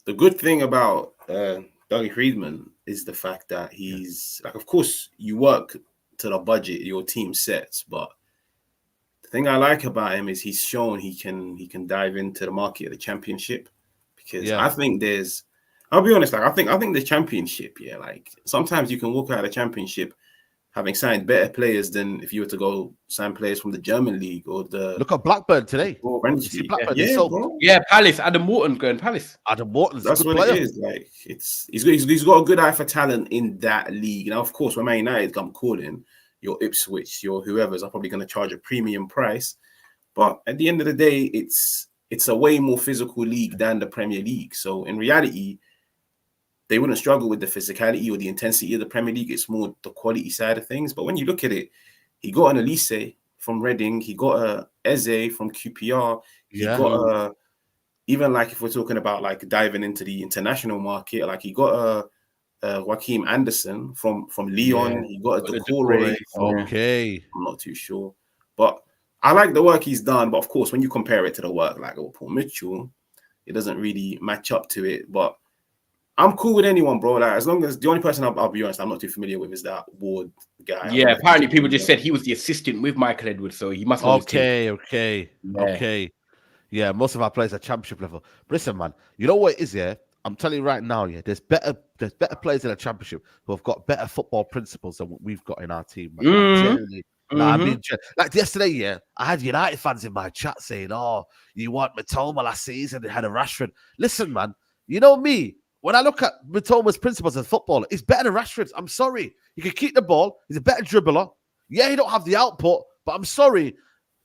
the good thing about Dougie Freedman is the fact that he's like, of course, you work to the budget your team sets, but the thing I like about him is he's shown he can dive into the market of the championship because I think I'll be honest, like I think the championship, like sometimes you can walk out of the championship having signed better players than if you were to go sign players from the German league or the. Look at Blackburn today. Palace. Adam Morton going Palace. Adam Morton's that's what player. It is. Like he's got a good eye for talent in that league. Now, of course, when Man United come calling, your Ipswich, your whoever's are probably going to charge a premium price. But at the end of the day, it's a way more physical league than the Premier League. So in reality, they wouldn't struggle with the physicality or the intensity of the Premier League. It's more the quality side of things. But when you look at it, he got an Elise from Reading. He got a Eze from QPR. He got even like if we're talking about like diving into the international market, like he got a Joachim Anderson from Lyon. Yeah. He got a Decore. Okay. I'm not too sure. But I like the work he's done. But of course, when you compare it to the work like Paul Mitchell, it doesn't really match up to it. But I'm cool with anyone, bro. Like, as long as the only person I'll be honest, I'm not too familiar with is that Ward guy. Yeah, apparently people just said he was the assistant with Michael Edwards, so he must. Okay. Yeah, most of our players are championship level. But listen, man, you know what it is? Yeah, I'm telling you right now. Yeah, there's better players in the championship who have got better football principles than what we've got in our team. Like yesterday, yeah, I had United fans in my chat saying, "Oh, you want Matoma last season? They had a Rashford." Listen, man, you know me. When I look at Matoma's principles as a footballer, he's better than Rashford's. I'm sorry. He can keep the ball. He's a better dribbler. Yeah, he don't have the output, but I'm sorry.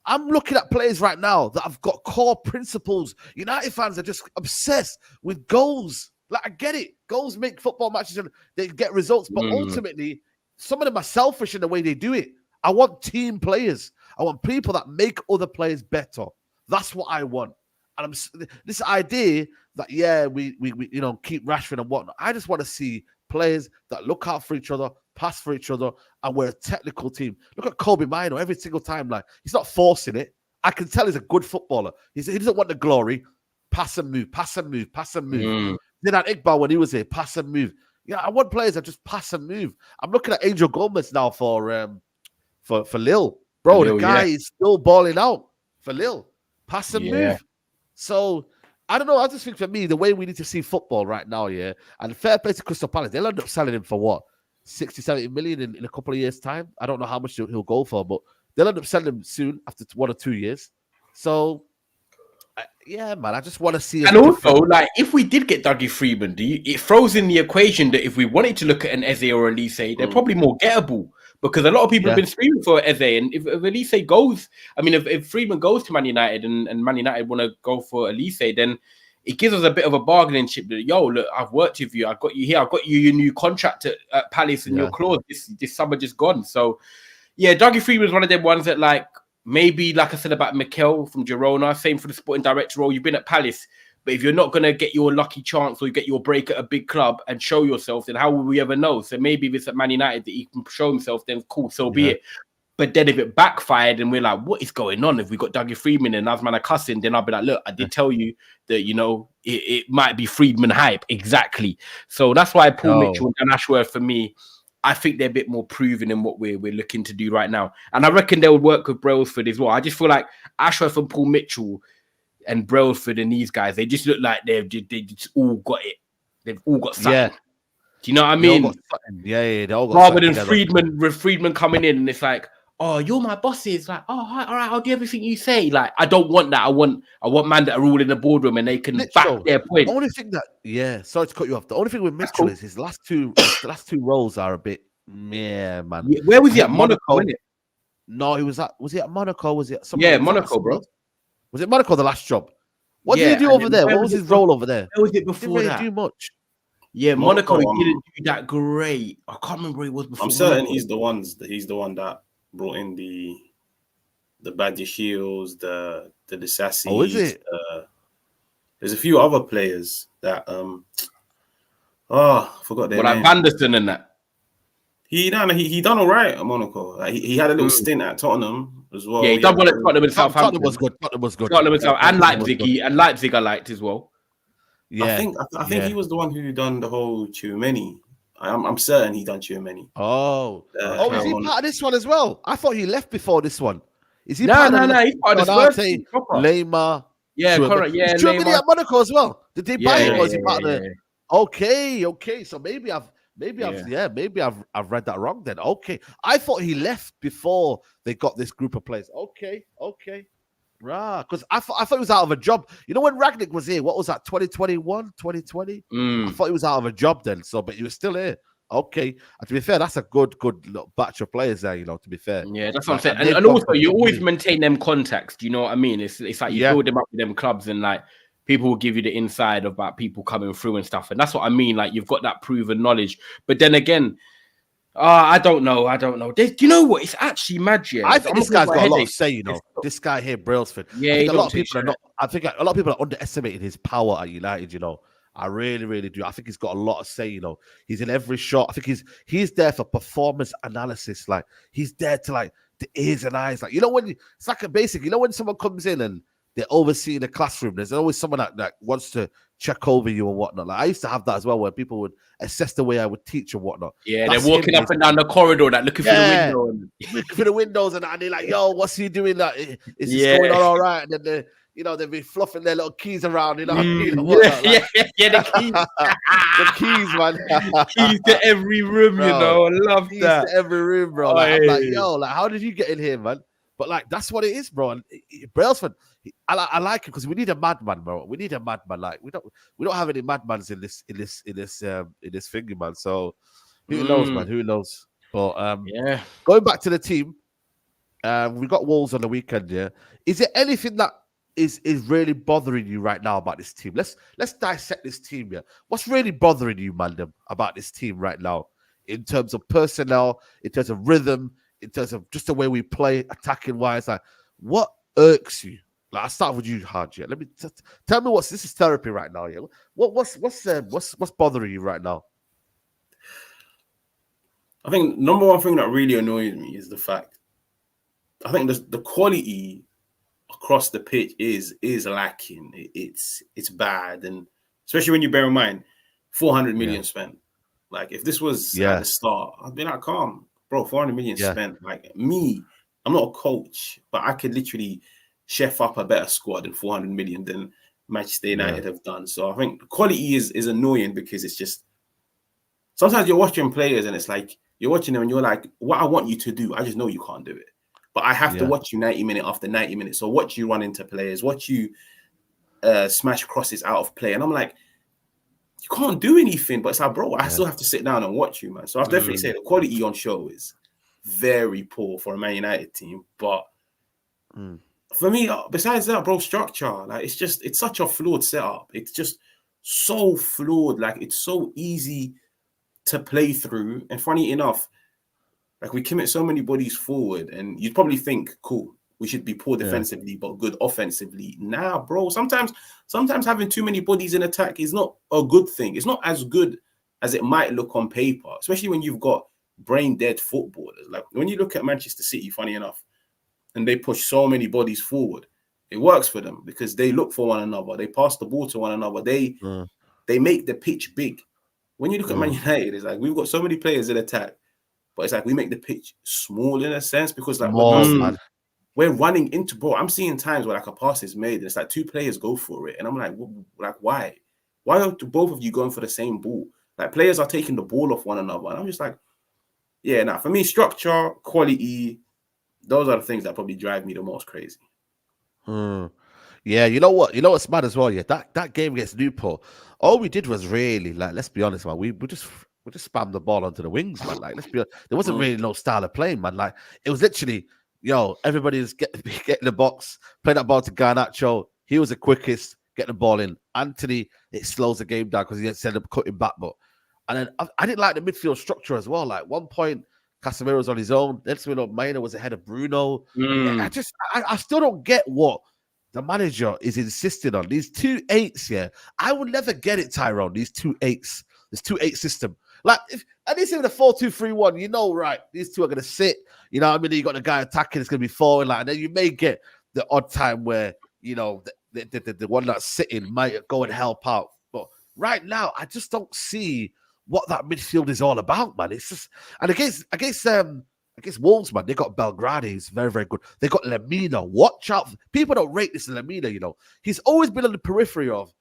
I'm looking at players right now that have got core principles. United fans are just obsessed with goals. Like, I get it. Goals make football matches and they get results, but ultimately, some of them are selfish in the way they do it. I want team players. I want people that make other players better. That's what I want. And this idea that we keep Rashford and whatnot. I just want to see players that look out for each other, pass for each other, and we're a technical team. Look at Kobe Mino every single time. Like, he's not forcing it. I can tell he's a good footballer. He doesn't want the glory. Pass and move, pass and move, pass and move. Then at Iqbal, when he was here, pass and move. Yeah, I want players that just pass and move. I'm looking at Angel Gomez now for Lille. Bro, Lille, the guy is still balling out for Lille. Pass and move. So, I don't know. I just think for me, the way we need to see football right now, and fair play to Crystal Palace, they'll end up selling him for what? 60, 70 million in a couple of years' time. I don't know how much he'll go for, but they'll end up selling him soon after 1 or 2 years. So, yeah, man, I just want to see. And also, like, if we did get Dougie Freeman, it throws in the equation that if we wanted to look at an Eze or Elise, they're probably more gettable because a lot of people have been screaming for Eze. And if Elise goes, I mean, if Freeman goes to Man United and Man United want to go for Elise, then it gives us a bit of a bargaining chip that, yo, look, I've worked with you. I've got you here. I've got you your new contract at Palace and your clause this summer just gone. So, yeah, Dougie Freeman is one of them ones that, like, maybe, like I said about Mikel from Girona, same for the sporting director role. You've been at Palace, but if you're not going to get your lucky chance or you get your break at a big club and show yourself, then how will we ever know? So maybe if it's at Man United that he can show himself, then cool, so be it. But then if it backfired and we're like, what is going on? If we got Dougie Freeman and Asman are cussing, then I'll be like, look, I did tell you that, you know, it might be Freedman hype. Exactly. So that's why Paul Mitchell and Ashworth, for me, I think they're a bit more proven in what we're looking to do right now. And I reckon they would work with Brailsford as well. I just feel like Ashworth and Paul Mitchell and Brailsford and these guys, they just look like they just all got it. They've all got something. Yeah. Do you know what I mean? They all got rather than Freedman, with Freedman coming in and it's like, oh, you're my bosses. Like, oh, all right, I'll do everything you say. Like, I don't want that. I want man that are all in the boardroom and they can back their point. The only thing that, sorry to cut you off. The only thing with Mitchell is his last two roles are a bit, man. Yeah, where was he at? Monaco, wasn't it? No, was he at Monaco? Was it? Monaco, bro. Was it Monaco, the last job? What did he do over there? What was his role over there? Where was it before didn't that? Really do much. Yeah, Monaco didn't do that great. I can't remember where he was before. I'm certain he's the one that brought in the Badger Shields, the Sassy. Oh, is it? There's a few other players that I forgot their name. Like Vanderson and that. He done all right at Monaco. Like, he had a little stint at Tottenham as well. Yeah, he done well at Tottenham and Southampton. Tottenham was good. And Leipzig. And Leipzig I liked as well. Yeah, I think he was the one who done the whole Tchouameni. I'm certain he done Tchouameni. Is he part of this one as well? I thought he left before this one. Is he? No, he's part of this one. Lema. Yeah, correct. Yeah, Tchouameni at Monaco as well. Did they buy him? Or is he part of the? Okay. So maybe I've read that wrong then. Okay, I thought he left before they got this group of players. Okay. Right, because I thought he was out of a job. You know, when Ragnick was here, what was that, 2021, 2020? I thought he was out of a job then, but he was still here. Okay, and to be fair, that's a good little batch of players there, you know, to be fair. Yeah, that's what I'm saying. And also, you always maintain them contacts. Do you know what I mean? It's like you build them up with them clubs and, like, people will give you the inside about people coming through and stuff. And that's what I mean. Like, you've got that proven knowledge. But then again, I don't know. Do you know what? It's actually magic. I think this guy's got a lot to say, you know. This guy here, Brailsford. Yeah, I think a lot of people are underestimating his power at United, you know. I really, really do. I think he's got a lot to say, you know. He's in every shot. I think he's there for performance analysis. Like, he's there to, like, the ears and eyes. Like, you know, it's like a basic, you know, when someone comes in and they're overseeing the classroom, there's always someone that wants to check over you and whatnot. Like, I used to have that as well, where people would assess the way I would teach and whatnot. Yeah, they're walking up and down the corridor, like, looking through the window. Looking through the windows, and they're like, yo, what's he doing? Like, is this going on all right? And then they'll be fluffing their little keys around, you know. The keys. The keys, man. Keys to every room, bro. You know. I love keys that. To every room, bro. Like, I'm like, yo, like, how did you get in here, man? But, like, that's what it is, bro. And Brailsford, I like him because we need a madman, bro. We need a madman. Like, we don't have any madmans in this thing, man. So who knows, man? Who knows? But going back to the team, we got Wolves on the weekend. Yeah, is there anything that is really bothering you right now about this team? Let's dissect this team. Yeah, what's really bothering you, Mandem, about this team right now in terms of personnel, in terms of rhythm, in terms of just the way we play, attacking wise? Like, what irks you? Like, I'll start with you, Hajj. Yeah? Let me tell me this is therapy right now. Yeah, what's bothering you right now? I think number one thing that really annoys me is the fact I think the quality across the pitch is lacking. It's bad, and especially when you bear in mind 400 million spent. Like if this was at the start, I'd be like, calm, bro. 400 million spent. Like me, I'm not a coach, but I could literally chef up a better squad than 400 million than Manchester United have done. So I think the quality is annoying because it's just sometimes you're watching players and it's like you're watching them and you're like, what I want you to do, I just know you can't do it. But I have to watch you 90 minutes after 90 minutes. So watch you run into players, watch you smash crosses out of play. And I'm like, you can't do anything. But it's like, bro, I still have to sit down and watch you, man. So I'll definitely say the quality on show is very poor for a Man United team. But for me, besides that, bro, structure, like it's such a flawed setup. It's just so flawed. Like it's so easy to play through. And funny enough, like we commit so many bodies forward, and you'd probably think, cool, we should be poor defensively, but good offensively. Nah, bro. Sometimes having too many bodies in attack is not a good thing. It's not as good as it might look on paper, especially when you've got brain dead footballers. Like when you look at Manchester City, funny enough, and they push so many bodies forward, it works for them because they look for one another. They pass the ball to one another. They make the pitch big. When you look at Man United, it's like we've got so many players in attack, but it's like we make the pitch small in a sense because like we're running into, bro. I'm seeing times where like a pass is made and it's like two players go for it, and I'm like why? Why are both of you going for the same ball? Like players are taking the ball off one another, and I'm just like, for me, structure, quality, those are the things that probably drive me the most crazy. Yeah, you know what? You know what's mad as well? Yeah, that game against Newport, all we did was really, like, let's be honest, man, we just spammed the ball onto the wings, man. Like, let's be honest, there wasn't really no style of playing, man. Like, it was literally, everybody's getting the box, play that ball to Garnacho. He was the quickest, get the ball in. Anthony, it slows the game down because he ended up cutting back. And then I didn't like the midfield structure as well. Like, one point, Casemiro was on his own. Next minute, Maina was ahead of Bruno. I still don't get what the manager is insisting on. These 2-8s, I would never get it, Tyrone. These 2-8s, this 2-8 system. Like, at least in the 4-2-3-1, right, these two are going to sit. You know what I mean? You got the guy attacking, it's going to be forward. Like, and then you may get the odd time where, the one that's sitting might go and help out. But right now, I just don't see what that midfield is all about, man. It's just, and against Wolves, man, they got Belgrade. He's very, very good. They got Lemina. Watch out. People don't rate this Lemina, He's always been on the periphery of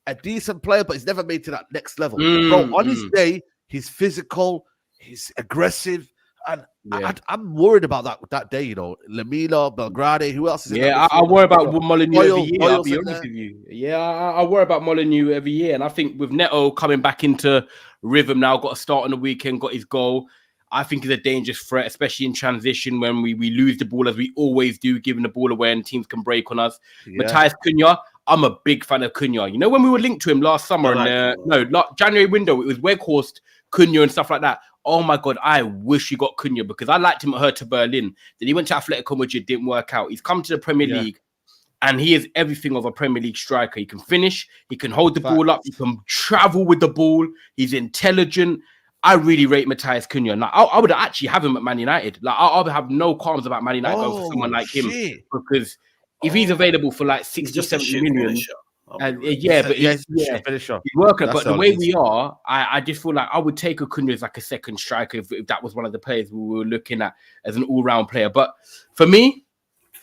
a decent player, but he's never made to that next level. Bro, on his day, he's physical, he's aggressive, and I'm worried about that day, Lemina, Belgrade, who else is in that I worry about Molineux every year, Boyle's I'll be honest with you. Yeah, I worry about Molineux every year, and I think with Neto coming back into rhythm now, got a start on the weekend, got his goal, I think is a dangerous threat, especially in transition when we lose the ball as we always do, giving the ball away and teams can break on us. Matthias Cunha, I'm a big fan of Cunha. When we were linked to him last summer, January window, it was Weghorst, Cunha and stuff like that. Oh my God, I wish he got Cunha because I liked him at Hertha Berlin. Then he went to Atletico Madrid, didn't work out. He's come to the Premier League and he is everything of a Premier League striker. He can finish, he can hold the ball up, he can travel with the ball, he's intelligent. I really rate Matthias Cunha. Now, I would actually have him at Man United. Like, I would have no qualms about Man United going for someone like him because if he's available for like 60, 70 million, he's working. But the way we are, I just feel like I would take a Cunha as like a second striker if that was one of the players we were looking at as an all-round player. But for me,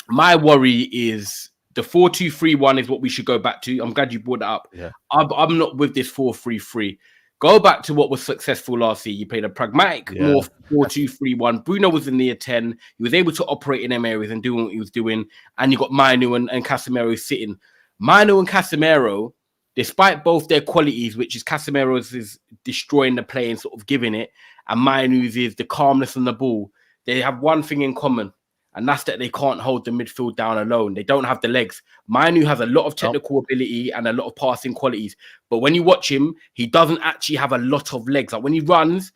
my worry is the 4-2-3-1 is what we should go back to. I'm glad you brought that up. Yeah. I'm not with this 4-3-3. Go back to what was successful last year. You played a pragmatic, more 4-2-3-1. Bruno was in near 10. He was able to operate in them areas and do what he was doing. And you got Mainu and Casemiro sitting. Mainu and Casemiro, despite both their qualities, which is Casemiro's is destroying the play and sort of giving it, and Mainu's is the calmness on the ball, they have one thing in common. And that's that they can't hold the midfield down alone. They don't have the legs. Mainu has a lot of technical ability and a lot of passing qualities. But when you watch him, he doesn't actually have a lot of legs. Like when he runs,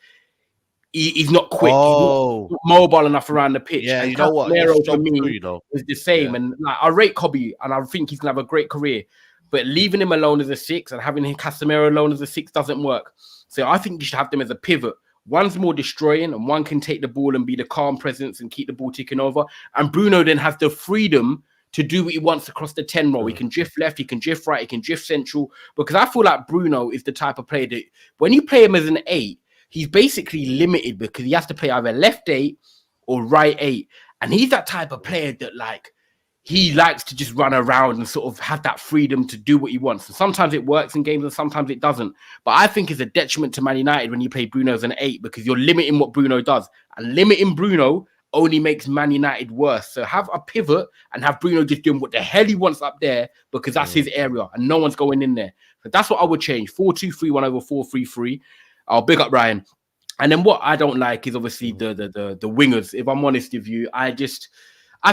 he's not quick. He's not mobile enough around the pitch. Yeah, and you know what? For me, is the same. Yeah. And like, I rate Kobe, and I think he's going to have a great career. But leaving him alone as a 6 and having Casemiro alone as a 6 doesn't work. So I think you should have them as a pivot One's more destroying, and one can take the ball and be the calm presence and keep the ball ticking over. And Bruno then has the freedom to do what he wants across the 10 roll. He can drift left, he can drift right, he can drift central. Because I feel like Bruno is the type of player that when you play him as an 8, he's basically limited because he has to play either left 8 or right 8. And he's that type of player that, like, he likes to just run around and sort of have that freedom to do what he wants. And sometimes it works in games and sometimes it doesn't. But I think it's a detriment to Man United when you play Bruno as an 8 because you're limiting what Bruno does. And limiting Bruno only makes Man United worse. So have a pivot and have Bruno just doing what the hell he wants up there because that's his area and no one's going in there. So that's what I would change. 4-2-3-1 over 4-3-3. I'll big up Ryan. And then what I don't like is obviously the wingers. If I'm honest with you, I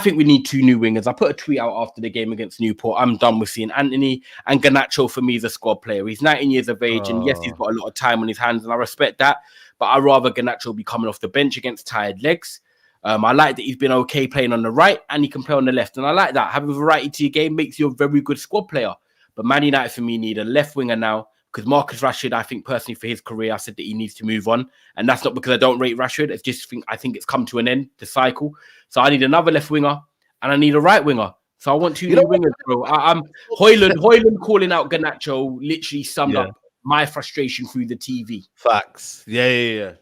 think we need 2 new wingers. I put a tweet out after the game against Newport. I'm done with seeing Anthony, and Garnacho for me is a squad player. He's 19 years of age, and yes, he's got a lot of time on his hands, and I respect that. But I'd rather Garnacho be coming off the bench against tired legs. I like that he's been okay playing on the right, and he can play on the left. And I like that. Having variety to your game makes you a very good squad player. But Man United, for me, need a left winger now. Because Marcus Rashford, I think personally for his career, I said that he needs to move on. And that's not because I don't rate Rashford. It's just I think it's come to an end, the cycle. So I need another left winger and I need a right winger. So I want 2 new wingers, bro. I'm Hoyland calling out Garnacho literally summed up my frustration through the TV. Facts. Yeah.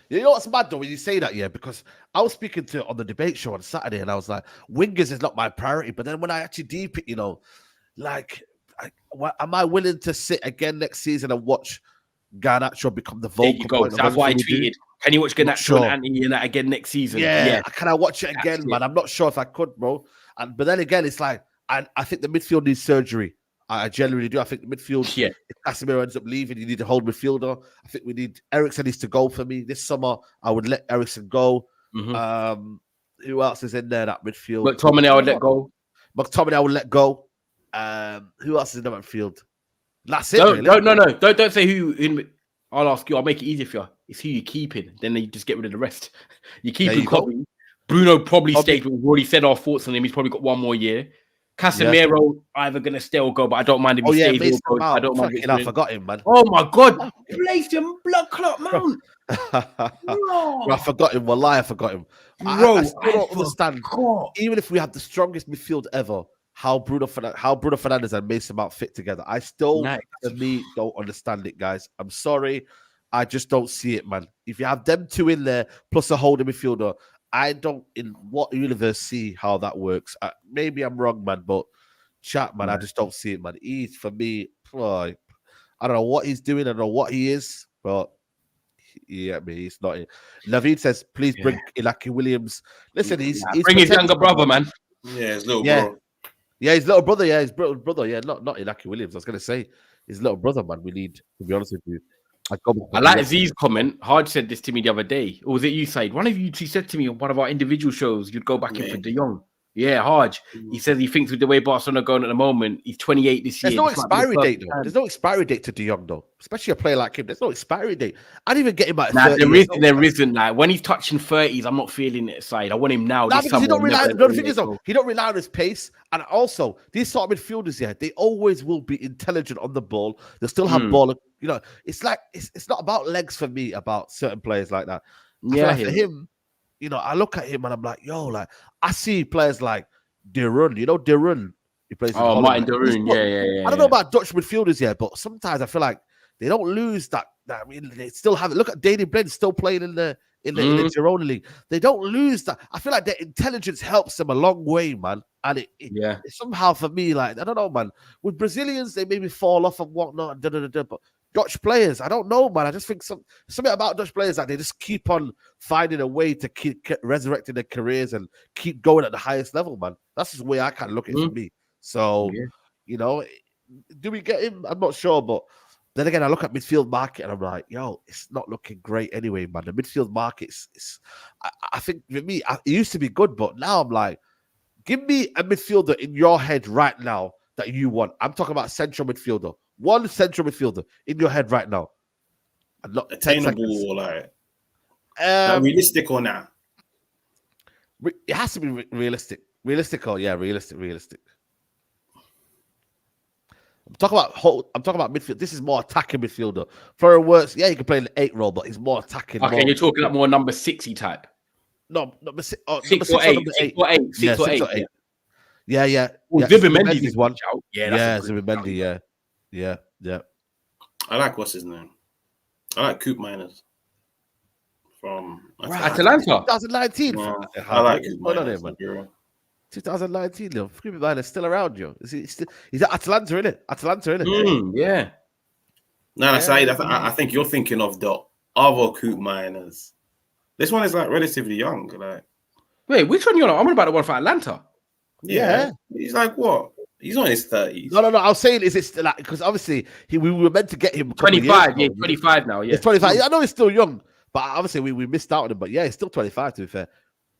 You know what's mad though when you say that, because I was speaking to on the debate show on Saturday and I was like, wingers is not my priority. But then when I actually deep it, like, am I willing to sit again next season and watch Garnacho become the vocal point? That's why I tweeted. Can you watch Garnacho and Anthony in that again next season? Yeah. Can I watch it again, man? I'm not sure if I could, bro. But then again, it's like I think the midfield needs surgery. I genuinely do. I think the midfield, if Casemiro ends up leaving, you need to hold midfielder. I think we need Eriksen needs to go for me. This summer, I would let Eriksen go. Who else is in there, that midfield? McTominay, I would let go. McTominay, I would let go. Who else is in the midfield? That's it. No. Don't say who. I'll ask you. I'll make it easier for you. It's who you're keeping. Then you just get rid of the rest. You're keeping Kobe. Bruno probably stayed. We've already said our thoughts on him. He's probably got 1 more year. Casemiro either going to stay or go, but I don't mind if he stays. I don't mind. I forgot him, man. Oh my God! Placed him blood clot mount. I forgot him. Wallahi, I forgot him. I still don't understand. Even if we have the strongest midfield ever, how Bruno Fernandes and Mason Mount fit together. I still, to me, don't understand it, guys. I'm sorry. I just don't see it, man. If you have them 2 in there, plus a holding midfielder, I don't, in what universe, see how that works. Maybe I'm wrong, man, but chat, man, I just don't see it, man. He's, for me, I don't know what he's doing. I don't know what he is, but he's not. Naveed says, please bring Ilaki Williams. Listen, he's bring his younger brother, man. Yeah, his little bro. Yeah, his little brother. Yeah, his brother. Yeah, not Ilaki Williams. I was going to say his little brother, man. We need, to be honest with you. I like Z's comment. Hajj said this to me the other day. Or was it you, Said? One of you two said to me on one of our individual shows, you'd go back in for De Jong. Yeah, Hajj. He says he thinks with the way Barcelona are going at the moment, he's 28 this year. There's no expiry date, though. There's no expiry date to De Jong, though. Especially a player like him. There's no expiry date. I didn't even get him at 30. There isn't. Like, when he's touching 30s, I'm not feeling it, Side. I want him now. Because he don't rely on his pace. And also, these sort of midfielders, they always will be intelligent on the ball. They still have ball. It's like, it's not about legs for me, about certain players like that. For him, I look at him and I'm like, I see players like Tyrone. Tyrone. He plays. Martin Tyrone. Yeah. I don't know about Dutch midfielders yet, but sometimes I feel like they don't lose that. I mean, they still have it. Look at Danny Blend still playing in the Tyrone league. They don't lose that. I feel like their intelligence helps them a long way, man. And it somehow for me, like, I don't know, man. With Brazilians, they maybe fall off and whatnot. But Dutch players, I don't know, man. I just think something about Dutch players that they just keep on finding a way to keep resurrecting their careers and keep going at the highest level, man. That's just the way I kind of look at it for me. So, do we get him? I'm not sure, but then again, I look at midfield market and I'm like, it's not looking great anyway, man. The midfield market I think for me, it used to be good, but now I'm like, give me a midfielder in your head right now that you want. I'm talking about central midfielder. One central midfielder in your head right now. Not attainable or like realistic or not? It has to be realistic. Realistic. I'm talking about midfield. This is more attacking midfielder. Florian Wirtz, yeah, he can play in the 8 role, but he's more attacking. Okay, more, you're talking about more number 6y type. no, number 6, Six number or 6 or eight. number 8. 6 or 8. Yeah, 6 or 6 8. or 8. Yeah. Well, Zubimendi's a good shout. Yeah, that's a good Zubimendi, yeah. I like what's his name. I like Coop Miners from Atalanta. 2019. Yeah, I like Coop Hold on Miners. here, man. 2019, yo. Coop Miners still around, yo. He's at Atalanta, innit? Yeah. No, Saeed, I think you're thinking of the other Coop Miners. This one is like relatively young. Like, wait, which one you on? I'm on about the one for Atlanta. Yeah. He's like what? He's not in his 30s. No. I was saying, is it still like, because obviously we were meant to get him 25, 25 now. Yeah, he's 25. I know he's still young, but obviously we missed out on him. But yeah, he's still 25 to be fair.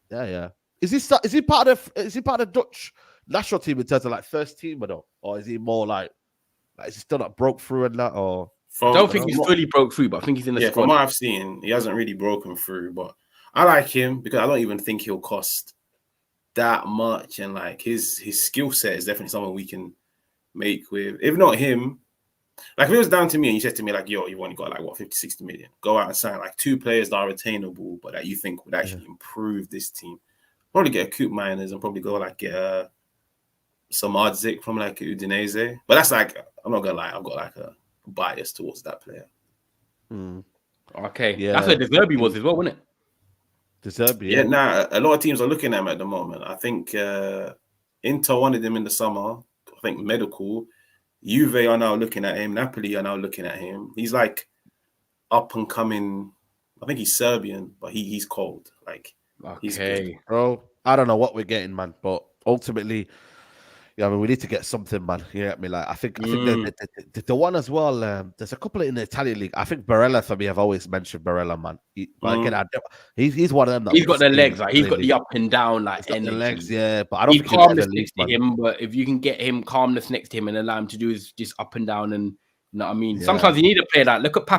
Yeah. Is he part of the Dutch national team in terms of like first team or is he more like is he still not broke through and that or? I don't think he's fully broke through, but I think he's in the squad. From what I've seen, he hasn't really broken through. But I like him because I don't even think he'll cost that much, and like his skill set is definitely something we can make with. If not him, like if it was down to me and you said to me like, yo, you've only got like what 50, 60 million, go out and sign like 2 players that are attainable, but that you think would actually improve this team. Probably get a Coop Miners and probably go like get some Ardzik from like Udinese. But that's like, I'm not gonna lie, I've got like a bias towards that player. Okay, yeah, that's what De Zerbi was as well, wasn't it? De Zerbi, yeah. Nah, a lot of teams are looking at him at the moment. I think Inter wanted him in the summer. I think Medical, Juve are now looking at him. Napoli are now looking at him. He's like up and coming. I think he's Serbian, but he's cold. Like, he's good. Bro, I don't know what we're getting, man, but ultimately, yeah, I mean, we need to get something, man. You get me? Like, I think the one as well. There's a couple in the Italian league. I think Barella for me. I've always mentioned Barella, man. But again, he's one of them. That he's got the legs, like he's got the up and down, like energy. The legs, yeah. But I don't think calmness next to him. But if you can get him calmness next to him and allow him to do is just up and down, and you know what I mean. Yeah. Sometimes you need to play that. Look at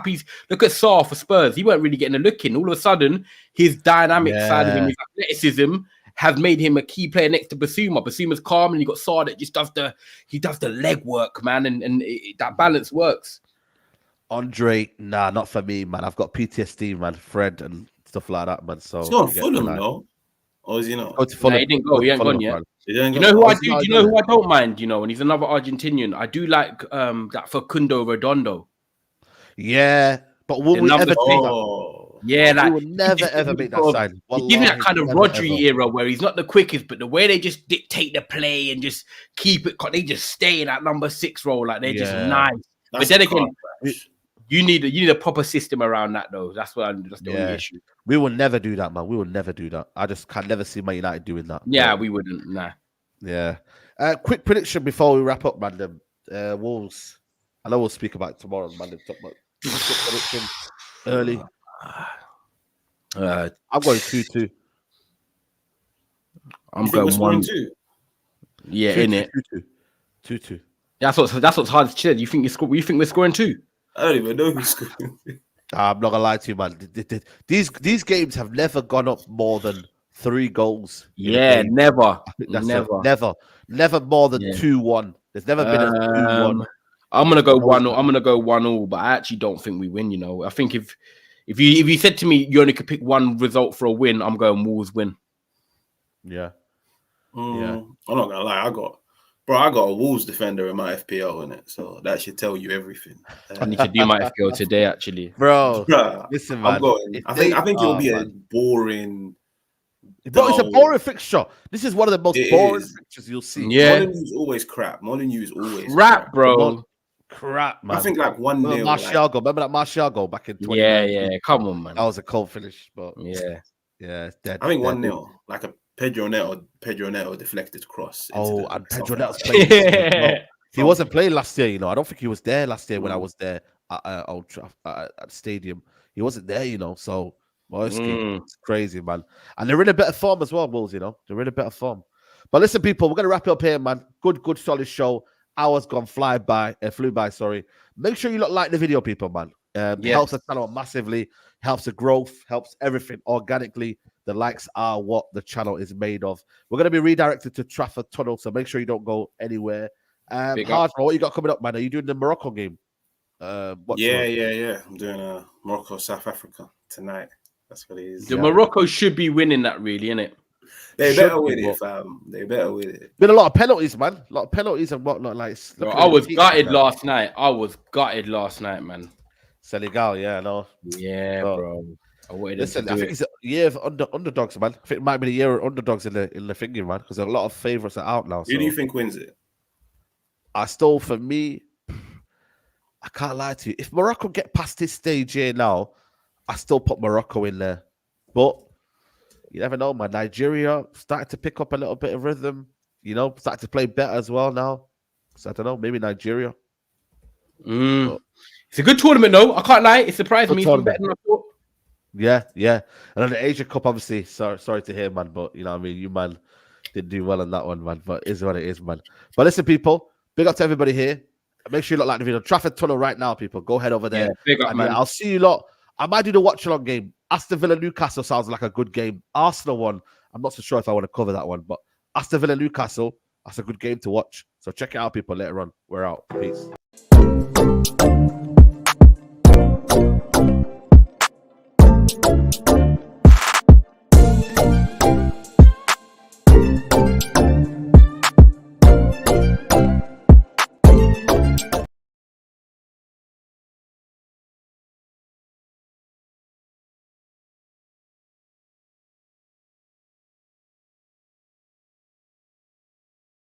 Look at Sarr for Spurs. He weren't really getting a look in. All of a sudden, his dynamic side of him, his athleticism, has made him a key player next to Basuma. Basuma's calm, and you got Sarr that just does the leg work, man, and that balance works. Andre, nah, not for me, man. I've got PTSD, man. Fred and stuff like that, man. So he's not Fulham, no, or is he not? No, he didn't go. He ain't gone yet. You know who I do? Do you know who I don't mind? You know, and he's another Argentinian. I do like that Facundo Redondo. Yeah, but will we ever take that? Yeah, like, we will never ever make that sign. He's giving that kind of Rodri era where he's not the quickest, but the way they just dictate the play and just keep it, they just stay in that number 6 role, like they're just nice. But then again, you need a proper system around that though. That's the only issue. We will never do that, man. We will never do that. I just can never see Man United doing that. Yeah, we wouldn't. Nah. Yeah. Quick prediction before we wrap up, man. Wolves. I know we'll speak about it tomorrow, man. Talk about prediction early. I'm going 2-2. I'm going 1-2. Yeah, in it. 2-2. That's what's hard to cheer. You think we're scoring 2? I don't even know who's scoring. I'm not gonna lie to you, man. These games have never gone up more than 3 goals. Yeah, never. Never more than 2-1. There's never been a 2-1. I'm gonna go 1-0. I'm gonna go 1-0, but I actually don't think we win. You know, I think if you said to me you only could pick one result for a win, I'm going Wolves win. Yeah. I'm not gonna lie. I got a Wolves defender in my FPL in it, so that should tell you everything. I need to do my FPL today, actually, bro. Listen, man. I think it'll be a boring. Bro, it's a boring fixture. This is one of the most boring fixtures you'll see. Yeah, Molyneux's always crap. Molyneux is always crap, bro. Crap, man. I think like 1-0. Martial goal. Remember that Martial goal back in 20? Yeah. Come on, man. That was a cold finish, but yeah, it's dead. I think 1-0, like a Pedro Neto deflected cross. And Pedro Neto's playing. He wasn't playing last year, you know. I don't think he was there last year when I was there at the stadium. He wasn't there, you know. So it's crazy, man. And they're in a better form as well, Wolves. You know, they're in a better form. But listen, people, we're gonna wrap it up here, man. Good, solid show. Hours gone flew by. Sorry. Make sure you like the video, people, man. It helps the channel massively. Helps the growth. Helps everything organically. The likes are what the channel is made of. We're going to be redirected to Trafford Tunnel, so make sure you don't go anywhere. Big up. Hajj, what you got coming up, man? Are you doing the Morocco game? Yeah. I'm doing Morocco, South Africa tonight. That's what it is. The Morocco should be winning that, really, innit? They Should better be, with it, but- fam. They better with it. Been a lot of penalties, man. A lot of penalties and whatnot. Like, Bro, looking I at was the gutted team, last night. Man. Senegal, yeah, no. Yeah, Oh. bro. I wanted Listen, them I to do think it. it's a year of underdogs, man. I think it might be the year of underdogs in the thinking, man, because a lot of favourites are out now. Who do So you think wins it? for me, I can't lie to you. If Morocco get past this stage here now, I still put Morocco in there. But you never know, man. Nigeria starting to pick up a little bit of rhythm, starting to play better as well now. So I don't know, maybe Nigeria. It's a good tournament, though. I can't lie. It surprised Good me. It's been tournament. better than I thought. Yeah. And then the Asia Cup, obviously, sorry to hear, man. But, you know what I mean? You, man, didn't do well on that one, man. But it is what it is, man. But listen, people, big up to everybody here. Make sure you look like the video. Trafford Tunnel right now, people. Go head over there. Yeah, big up, And man. yeah, I'll see you lot. I might do the watch-along game. Aston Villa Newcastle sounds like a good game. Arsenal one, I'm not so sure if I want to cover that one. But Aston Villa Newcastle, that's a good game to watch. So check it out, people, later on. We're out. Peace.